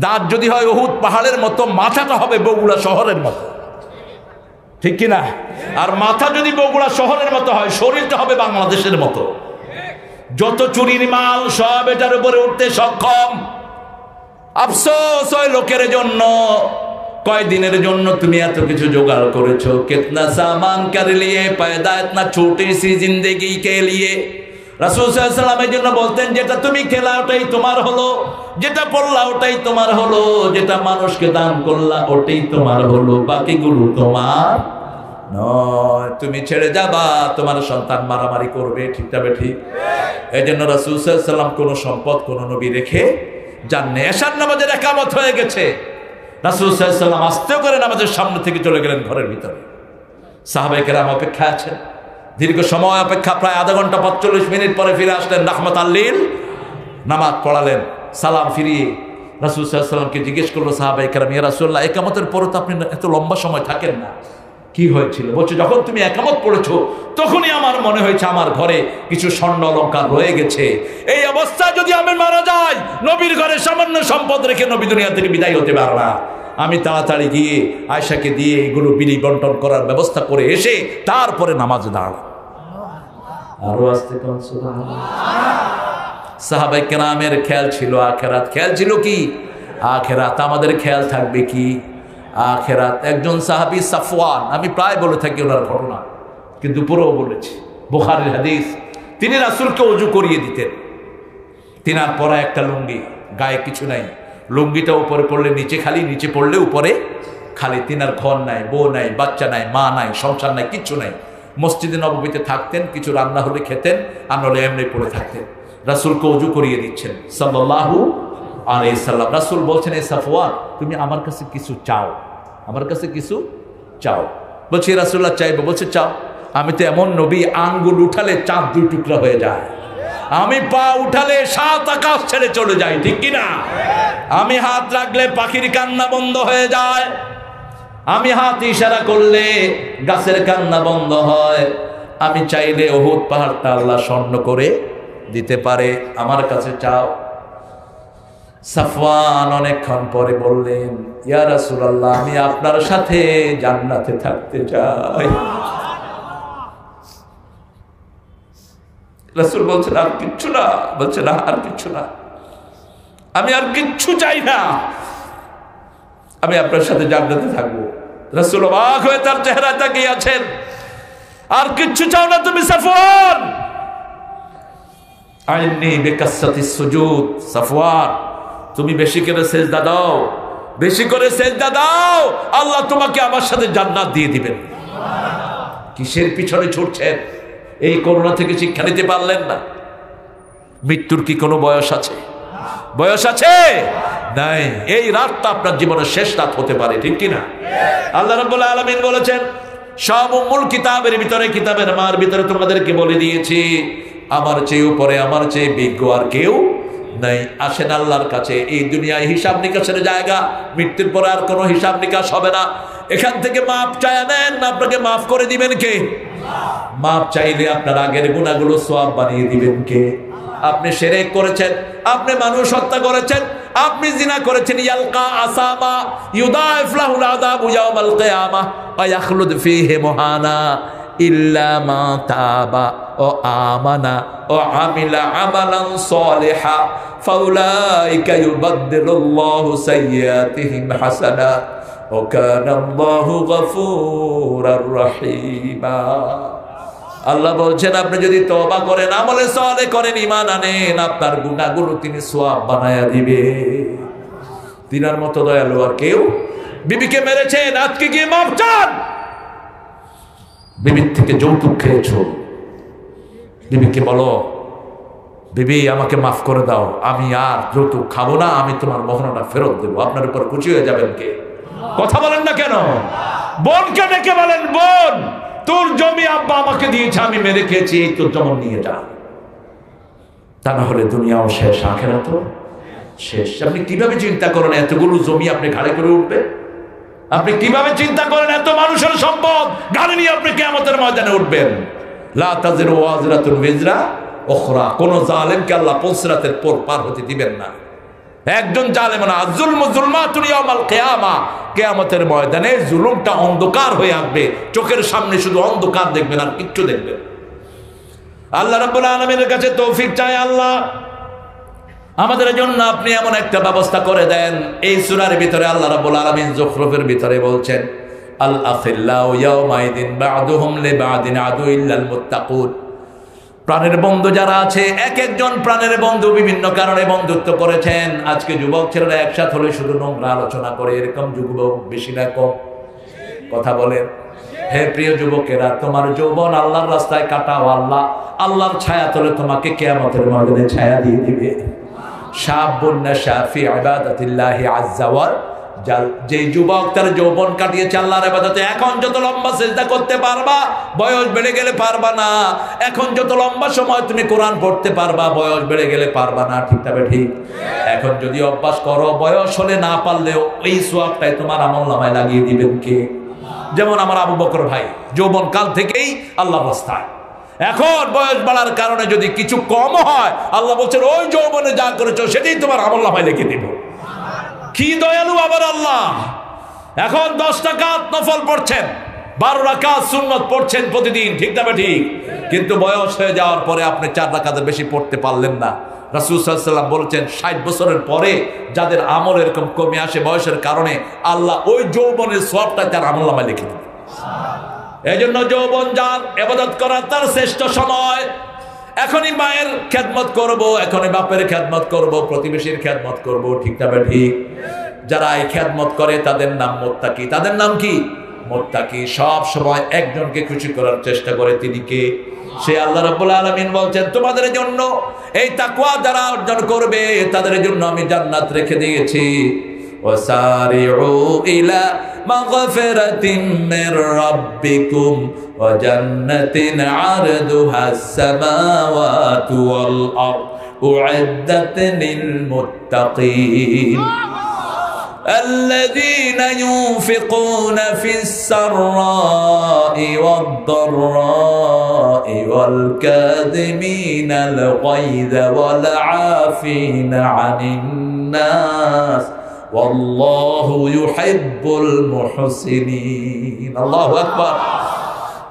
দাঁত যদি হয় উহুদ পাহাড়ের মতো, মাথাটা হবে বগুড়া শহরের মতো, ঠিক কিনা? আর মাথা যদি বগুড়া শহরের মতো হয়, শরীরটা হবে বাংলাদেশের মতো। যত চুরির মাল সব এটার উপরে উঠতে সক্ষম। আফসোস ওই লোকের জন্য, কয়দিনের জন্য তুমি এত কিছু জোগাড় করেছো। কিতনা সামান কর লিয়ে পয়দা ইতনা ছোটি সি জিন্দেগি কে লিয়ে। রাসূল সাল্লাল্লাহু আলাইহি ওয়াসাল্লামের জন্য বলতেন, যেটা তুমি খেলা ওটাই তোমার হলো, যেটা পড়লা ওটাই তোমার হলো, যেটা মানুষকে দান করলা ওটাই তোমার হলো, বাকিগুলো তোমার নয়। তুমি ছেড়ে যাবা, তোমার সন্তান মারামারি করবে, ঠিক না ঠিক? এই জন্য রাসূল সাল্লাল্লাহু আলাইহি ওয়াসাল্লাম কোনো সম্পদ কোনো নবী রেখে যাননি। এশার নামাজের ইকামত হয়ে গেছে, রাসূল সাল্লাল্লাহু আলাইহি ওয়াসাল্লাম আস্তে করে নামাজের সামনে থেকে চলে গেলেন ঘরের ভিতরে। সাহাবায়ে কেরাম অপেক্ষা আছেন, দীর্ঘ সময় অপেক্ষা, প্রায় আধা ঘন্টা 45 মিনিট পরে ফিরে আসলেন রাহমাতাল লিল। নামাজ পড়ালেন, সালাম ফিরিয়ে রাসূল সাল্লাল্লাহু আলাইহি ওয়াসাল্লামকে জিজ্ঞেস করলো সাহাবায়ে কেরাম, ইয়া রাসূলুল্লাহ, ইকামতের পরে তো আপনি এত লম্বা সময় থাকেন না, কি হয়েছিল? বলছে, যখন তুমি ইকামত পড়েছো তখনই আমার মনে হয়েছে আমার ঘরে কিছু স্বর্ণ অলংকার রয়ে গেছে। এই অবস্থায় যদি আমি মারা যাই, নবীর ঘরে সামান্য সম্পদ রেখে নবী দুনিয়া থেকে বিদায় হতে পারে না। আমি তাড়াতাড়ি গিয়ে আয়েশাকে দিয়ে এগুলো বিলি বন্টন করার ব্যবস্থা করে এসে তারপরে নামাজে দাঁড়ালাম। আরো আস্তে কোন সুবহানাল্লাহ। সাহাবায়ে কেরামের খেয়াল ছিল আখিরাত, খেয়াল ছিল কি? আখিরাত। আমাদের খেয়াল থাকবে কি? আখিরাত। একজন সাহাবী সাফওয়ান, আমি প্রায় বলে থাকি ওনার ঘটনা, কিন্তু পুরো বলেছি, বুখারীর হাদিস। তিনি রাসূলকে ওযু করিয়ে দিতেন, তিনার পরা একটা লুঙ্গি, গায়ে কিছু নাই, লুঙ্গিটা উপরে পড়লে নিচে খালি, নিচে পড়লে উপরে খালি। তিনার ঘর নাই, বউ নাই, বাচ্চা নাই, মা নাই, সংসার নাই, কিচ্ছু নাই। মসজিদে নববীতে থাকতেন, কিছু রান্না হলে খেতেন, আর নলে এমনি পড়ে থাকতেন। রাসূলকে ওযু করিয়ে দিচ্ছেন সাল্লাল্লাহু আলাইহি সাল্লাম। রাসূল বলছেন, এ সাফওয়ান, তুমি আমার কাছে কিছু চাও, আমার কাছে কিছু চাও। বলছি, রাসূলুল্লাহ চাইবো। বলছে, চাও। আমি তো এমন নবী, আঙ্গুল উঠালে চাঁদ 2 টুকরা হয়ে যায়, আমি পা উঠালে 7 আকাশ ছেড়ে চলে যাই, ঠিক কিনা? আমি হাত রাখলে পাখির কান্না বন্ধ হয়ে যায়, আমি হাত ইশারা করলে গাছের কান্না বন্ধ হয়। আমি চাইলে উহুদ পাহাড়টা আল্লাহ স্বর্ণ করে দিতে পারে, আমার কাছে চাও। সাফওয়ান অনেকক্ষণ পরে বললেন, ইয়া রাসূলুল্লাহ, আমি আপনার সাথে জান্নাতে থাকতে চাই। রাসূল বলছেন, আর কিচ্ছু না? বলছে না, আর কিচ্ছু না, আমি আর কিচ্ছু চাই না, আমি আপনার সাথে জান্নাতে থাকবো। রাসূল অবাক হয়ে তার চেহারা তাকিয়ে আছেন। আর কিচ্ছু চাও না তুমি সাফওয়ান? আইনি বিকাসসাতিস সুজুদ, সাফওয়ান তুমি বেশি করে সিজদা দাও, বেশি করে সিজদা দাও, আল্লাহ তোমাকে আমার সাথে জান্নাত দিয়ে দিবেন। কিসের পিছনে ছুটছেন? এই করোনা থেকে শিক্ষা নিতে পারলেন না? মৃত্যুর কি কোনো বয়স আছে? বয়স আছে? নাই। এই রাতটা আপনার জীবনের শেষ রাত হতে পারে, ঠিক কিনা? আল্লাহ রাব্বুল আলামিন বলেছেন, সব মূল কিতাবের ভিতরে, কিতাবের মার ভিতরে তোমাদেরকে বলে দিয়েছি, আমার চেয়ে উপরে, আমার চেয়ে বিজ্ঞ আর কেউ নাই। আসেন আল্লাহর কাছে। এই দুনিয়ায় হিসাব নিকাশের জায়গা, মৃত্যুর পরে আর কোনো হিসাব নিকাশ হবে না। এখান থেকে মাপ চায় নেন, আপনাকে মাফ করে দিবেন কে? মাপ চাইলে আপনার আগের গুনাহগুলো সওয়াব বানিয়ে দিবেন কে? আপনি শিরক করেছেন, আপনি মানুষ হত্যা করেছেন, আপনি জিনা করেছেন, ইয়ালকা আসামা ইউদাইফ লাহুল আযাবু ইয়াউমাল কিয়ামাহ ওয়া ইয়াখলুদ ফীহি মুহানা ইল্লা মা তাবা ও আমানা ও আমিলা আমালান সালিহা ফাউলাইকা ইউবাদদিলুল্লাহু সাইয়্যাতিহিম হাসানাত ওয়া কানা আল্লাহু গফুরার রহিমা। আল্লাহ বলছেন, আপনি যদি তওবা করেন, আমলে সালেহ করেন, ঈমান আনেন, আপনার গুনাহগুলো তিনি সওয়াব বানায়া দিবে। তিনার মতো দয়ালু আর কেউ? বিবিকে মেরেছেন, আজকে গিয়ে মাফ চান। বিবির থেকে যৌতুক খেয়েছো, বিবিকে বলো, বিবি আমাকে মাফ করে দাও, আমি আর যৌতুক খাবো না, আমি তোমার মোহরটা ফেরত দেবো। আপনার উপর খুশি হয়ে যাবেন কে? কথা বলেন না কেন? বোনকে ডেকে বলেন, বোন তোর জমি আব্বা আমাকে দিয়েছে, আমি মেরে খেয়েছি, এই তোর জমি নিয়ে যা। তা না হলে দুনিয়াও শেষ, আখিরাতও শেষ। আপনি কিভাবে চিন্তা করেন এতগুলো জমি আপনি ঘাড়ে করে উঠবে? আপনি কিভাবে চিন্তা করেন এত মানুষের সম্পদ ঘাড়ে নিয়ে আপনি কিয়ামতের ময়দানে উঠবেন? লা তাজিরু ওয়াজিরাতুন বিজরা উখরা। কোন জালেমকে আল্লাহ পুলসিরাতের পর পার হতে দিবেন না। একজন জালেম না, যুলমু যুলমাতুন ইয়াউমাল কিয়ামা। কিয়ামতের ময়দানে জুলুমটা অন্ধকার হয়ে আসবে, চোখের সামনে শুধু অন্ধকার দেখবেন, আর কিচ্ছু দেখবেন। আল্লাহ রাব্বুল আলামিনের কাছে তৌফিক চাই। আল্লাহ আমাদের জন্য আপনি এমন একটা ব্যবস্থা করে দেন। এই সূরার ভিতরে আল্লাহ রাব্বুল আলামিন যুখরুফের ভিতরে বলছেন, আল আখিল্লাউ ইয়াউমাইদিন বা'দুহুম লিবা'দিন আদু ইল্লাল মুত্তাকুন। প্রাণের বন্ধু যারা আছে, এক একজন প্রাণের বন্ধু বিভিন্ন কারণে বন্ধুত্ব করেছেন। আজকে যুবক ছেলেরা একসাথে হলে শুধু নোংরা আলোচনা করে, এরকম যুবক বেশি না কম? কথা বলেন। হে প্রিয় যুবকেরা, তোমার যৌবন আল্লাহর রাস্তায় কাটাও। আল্লাহ আল্লাহর ছায়া তলে তোমাকে কিয়ামতের ময়দানে ছায়া দিয়ে দিবে। শাবুন নাশা ফি ইবাদাতিল্লাহি আযজা ওয়া জাল। যে যুবক তার যৌবন কাটিয়েছে আল্লাহর ইবাদতে, এখন যত লম্বা সিজদা করতে পারবা, বয়স বেড়ে গেলে পারবা না। এখন যত লম্বা সময় তুমি কোরআন পড়তে পারবা, বয়স বেড়ে গেলে পারবা না। ঠিক তবে ঠিক? এখন যদি অভ্যাস করো, বয়স হলে না পারলেও এই সওয়াবটাই তোমার আমলনামায় লাগিয়ে দিবেন কে? যেমন আমার আবু বকর ভাই যৌবন কাল থেকেই আল্লাহর রাস্তায়। এখন বয়স বাড়ার কারণে যদি কিছু কম হয়, আল্লাহ বলছেন ওই যৌবনে যা করেছো সেটাই তোমার আমলনামায় লিখে দিব। কি দয়ালু আবার আল্লাহ। এখন 10 রাকাত নফল পড়ছেন, 12 রাকাত সুন্নত পড়ছেন প্রতিদিন, ঠিক না ঠিক? কিন্তু বয়স হয়ে যাওয়ার পরে আপনি 4 রাকাতের বেশি পড়তে পারলেন না। রাসূল সাল্লাল্লাহু আলাইহি ওয়াসাল্লাম বলেছেন, 60 বছরের পরে যাদের আমল এরকম কমে আসে বয়সের কারণে, আল্লাহ ওই যৌবনের সওয়াবটা তার আমলনামায় লিখে দেন। এই জন্য যৌবন যার ইবাদত করার তার শ্রেষ্ঠ সময়। এখনই মায়ের খেদমত করব, এখনই বাপের খেদমত করব, প্রতিবেশীর খেদমত করব, ঠিক না ঠিক? যারা এই খেদমত করে তাদের নাম মুত্তাকি। তাদের নাম কি? মুত্তাকি। সব সময় একজনকে খুশি করার চেষ্টা করে, তিনি কে? সে আল্লাহ রাব্বুল আলামিন বলছেন, তোমাদের জন্য এই তাকওয়া যারা অর্জন করবে তাদের জন্য আমি জান্নাত রেখে দিয়েছি। ওয়াসারিউ ইলা মাগফিরাতিন মির রাব্বিকুম ওয়া জান্নাতিন আরদুহাস সামাওয়াতু ওয়াল আরদ উইদ্দাত লিল মুত্তাকিন। الذين ينفقون في السراء والضراء والكاظمين الغيظ والعافين عن الناس والله يحب المحسنين الله أكبر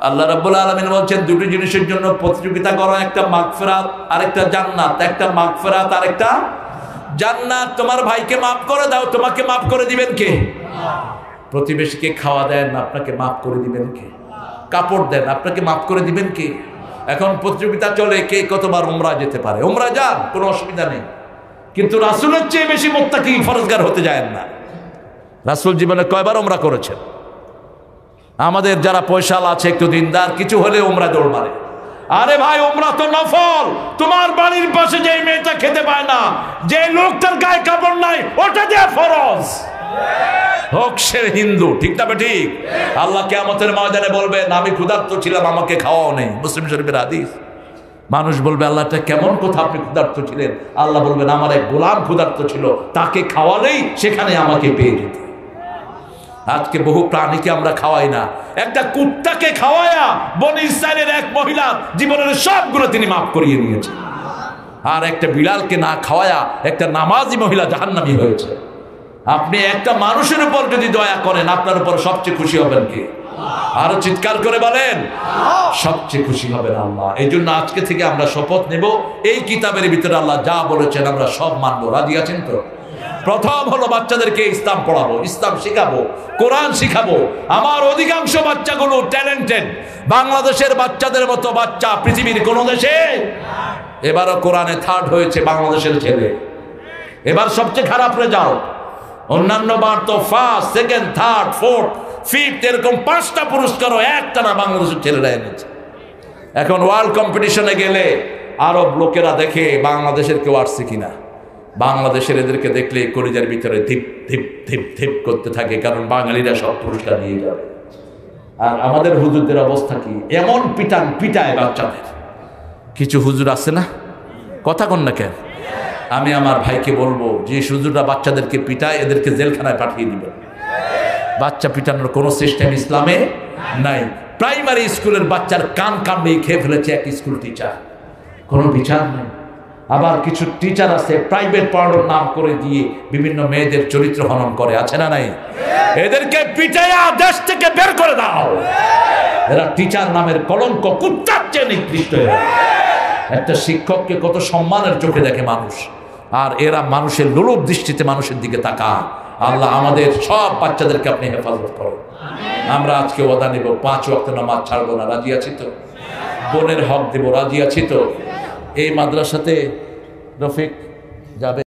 আল্লাহ রাব্বুল আলামিন বলছেন দুটি জিনিসের জন্য প্রতিযোগিতা করো, একটা মাগফিরাত আরেকটা জান্নাত। একটা মাগফিরাত আরেকটা জান্নাত। তোমার ভাইকে মাফ করে দাও, তোমাকে মাফ করে দিবেন কে? প্রতিবেশীকে খাওয়া দেন, আপনাকে মাফ করে দিবেন কে? কাপড় দেন, আপনাকে মাফ করে দিবেন কে? এখন প্রতিযোগিতা চলে কে কতবার উমরা যেতে পারে। উমরা যান, কোনো অসুবিধা নেই, কিন্তু রাসূলের চেয়ে বেশি মুত্তাকি ফরজগার হতে যায় না। রাসূল জীবনে কয়বার উমরা করেছেন? আমাদের যারা পয়সাল আছে একটু দিনদার কিছু হলে উমরা দৌড় মারে। আরে ভাই উমরা তো নফল। তোমার বাড়ির পাশে যে মেয়েটা খেতে পায় না, যে লোকটার গায়ে কাপড় নাই, ওটা দিয়ে ফরজ হোক সে হিন্দু। ঠিক না ঠিক? আল্লাহ কিয়ামতের ময়দানে বলবেন আমি ক্ষুধার্ত ছিলাম, আমাকে খাওয়াও নেই। মুসলিম শরীফের হাদিস। মানুষ বলবে আল্লাহটা কেমন কথা, আপনি ক্ষুধার্ত ছিলেন? আল্লাহ বলবেন আমার এক গোলাম ক্ষুধার্ত ছিল, তাকে খাওয়ালেই সেখানে আমাকে পেয়ে যেত। আজকে বহু প্রাণীকে আমরা খাওয়াই না। একটা কুত্তাকে খাওয়ায়া বনি ইসরাইলের এক মহিলা জীবনের সবগুলো তিনি মাফ করিয়ে নিয়েছেন। আর একটা বিড়ালকে না খাওয়ায়া একটা নামাজি মহিলা জাহান্নামী হয়েছে। আপনি একটা মানুষের উপর যদি দয়া করেন, আপনার উপর সবচেয়ে খুশি হবেন কে? আরো চিৎকার করে বলেন, সবচেয়ে খুশি হবেন আল্লাহ। এই জন্য আজকে থেকে আমরা শপথ নেব, এই কিতাবের ভিতরে আল্লাহ যা বলেছেন আমরা সব মানবো। রাজি আছেন তো? প্রথম হলো বাচ্চাদেরকে ইসলাম পড়াবো, ইসলাম শিখাবো, কোরআন শিখাবো। আমার অধিকাংশ বাচ্চাগুলো ট্যালেন্টেড। বাংলাদেশের বাচ্চাদের মতো বাচ্চা পৃথিবীর কোন দেশে। এবারও কোরআনে থার্ড হয়েছে বাংলাদেশের ছেলে। এবার সবচেয়ে খারাপ রেজাল্ট। অন্যান্য বার তো first, second, third, fourth, fifth এরকম 5টা পুরস্কারও একটানা বাংলাদেশের ছেলেরা এনেছে। এখন ওয়ার্ল্ড কম্পিটিশনে গেলে আরব লোকেরা দেখে বাংলাদেশের কেউ আসছে কিনা। বাংলাদেশের এদেরকে দেখলে কলিজার ভিতরে ধিপ ধিপ ধিপ ধিপ করতে থাকে, কারণ বাঙালিরা সব পুরস্কার নিয়ে যাবে। আর আমাদের হুজুরদের অবস্থা কি? এমন পিটায় বাচ্চাদের। কিছু হুজুর আছে না, কথা কন না কেন? আমি আমার ভাইকে বলবো যে হুজুররা বাচ্চাদেরকে পিটায় এদেরকে জেলখানায় পাঠিয়ে দিবে। বাচ্চা পিটানোর কোনো সিস্টেম ইসলামে নাই। প্রাইমারি স্কুলের বাচ্চার কান কামড়িয়ে খেয়ে ফেলেছে এক স্কুল টিচার, কোনো বিচার নেই। আবার কিছু টিচার আছে প্রাইভেট পড়ানোর নাম করে দিয়ে বিভিন্ন মেয়েদের চরিত্র হনন করে, আছে না নাই? এদেরকে পিটাইয়া দেশ থেকে বের করে দাও। এরা টিচার নামের কলঙ্ক, কুত্তার চেয়ে নিকৃষ্ট। একটা শিক্ষককে কত সম্মানের চোখে দেখে মানুষ, আর এরা মানুষের লোলুপ দৃষ্টিতে মানুষের দিকে তাকায়। আল্লাহ আমাদের সব বাচ্চাদেরকে আপনি হেফাজত করো। আমরা আজকে ওয়াদা নেব 5 ওয়াক্ত নামাজ ছাড়বো না। রাজি আছি তো? বোনের হক দেব। রাজি আছি তো? এই মাদ্রাসাতে রফিক যাবে।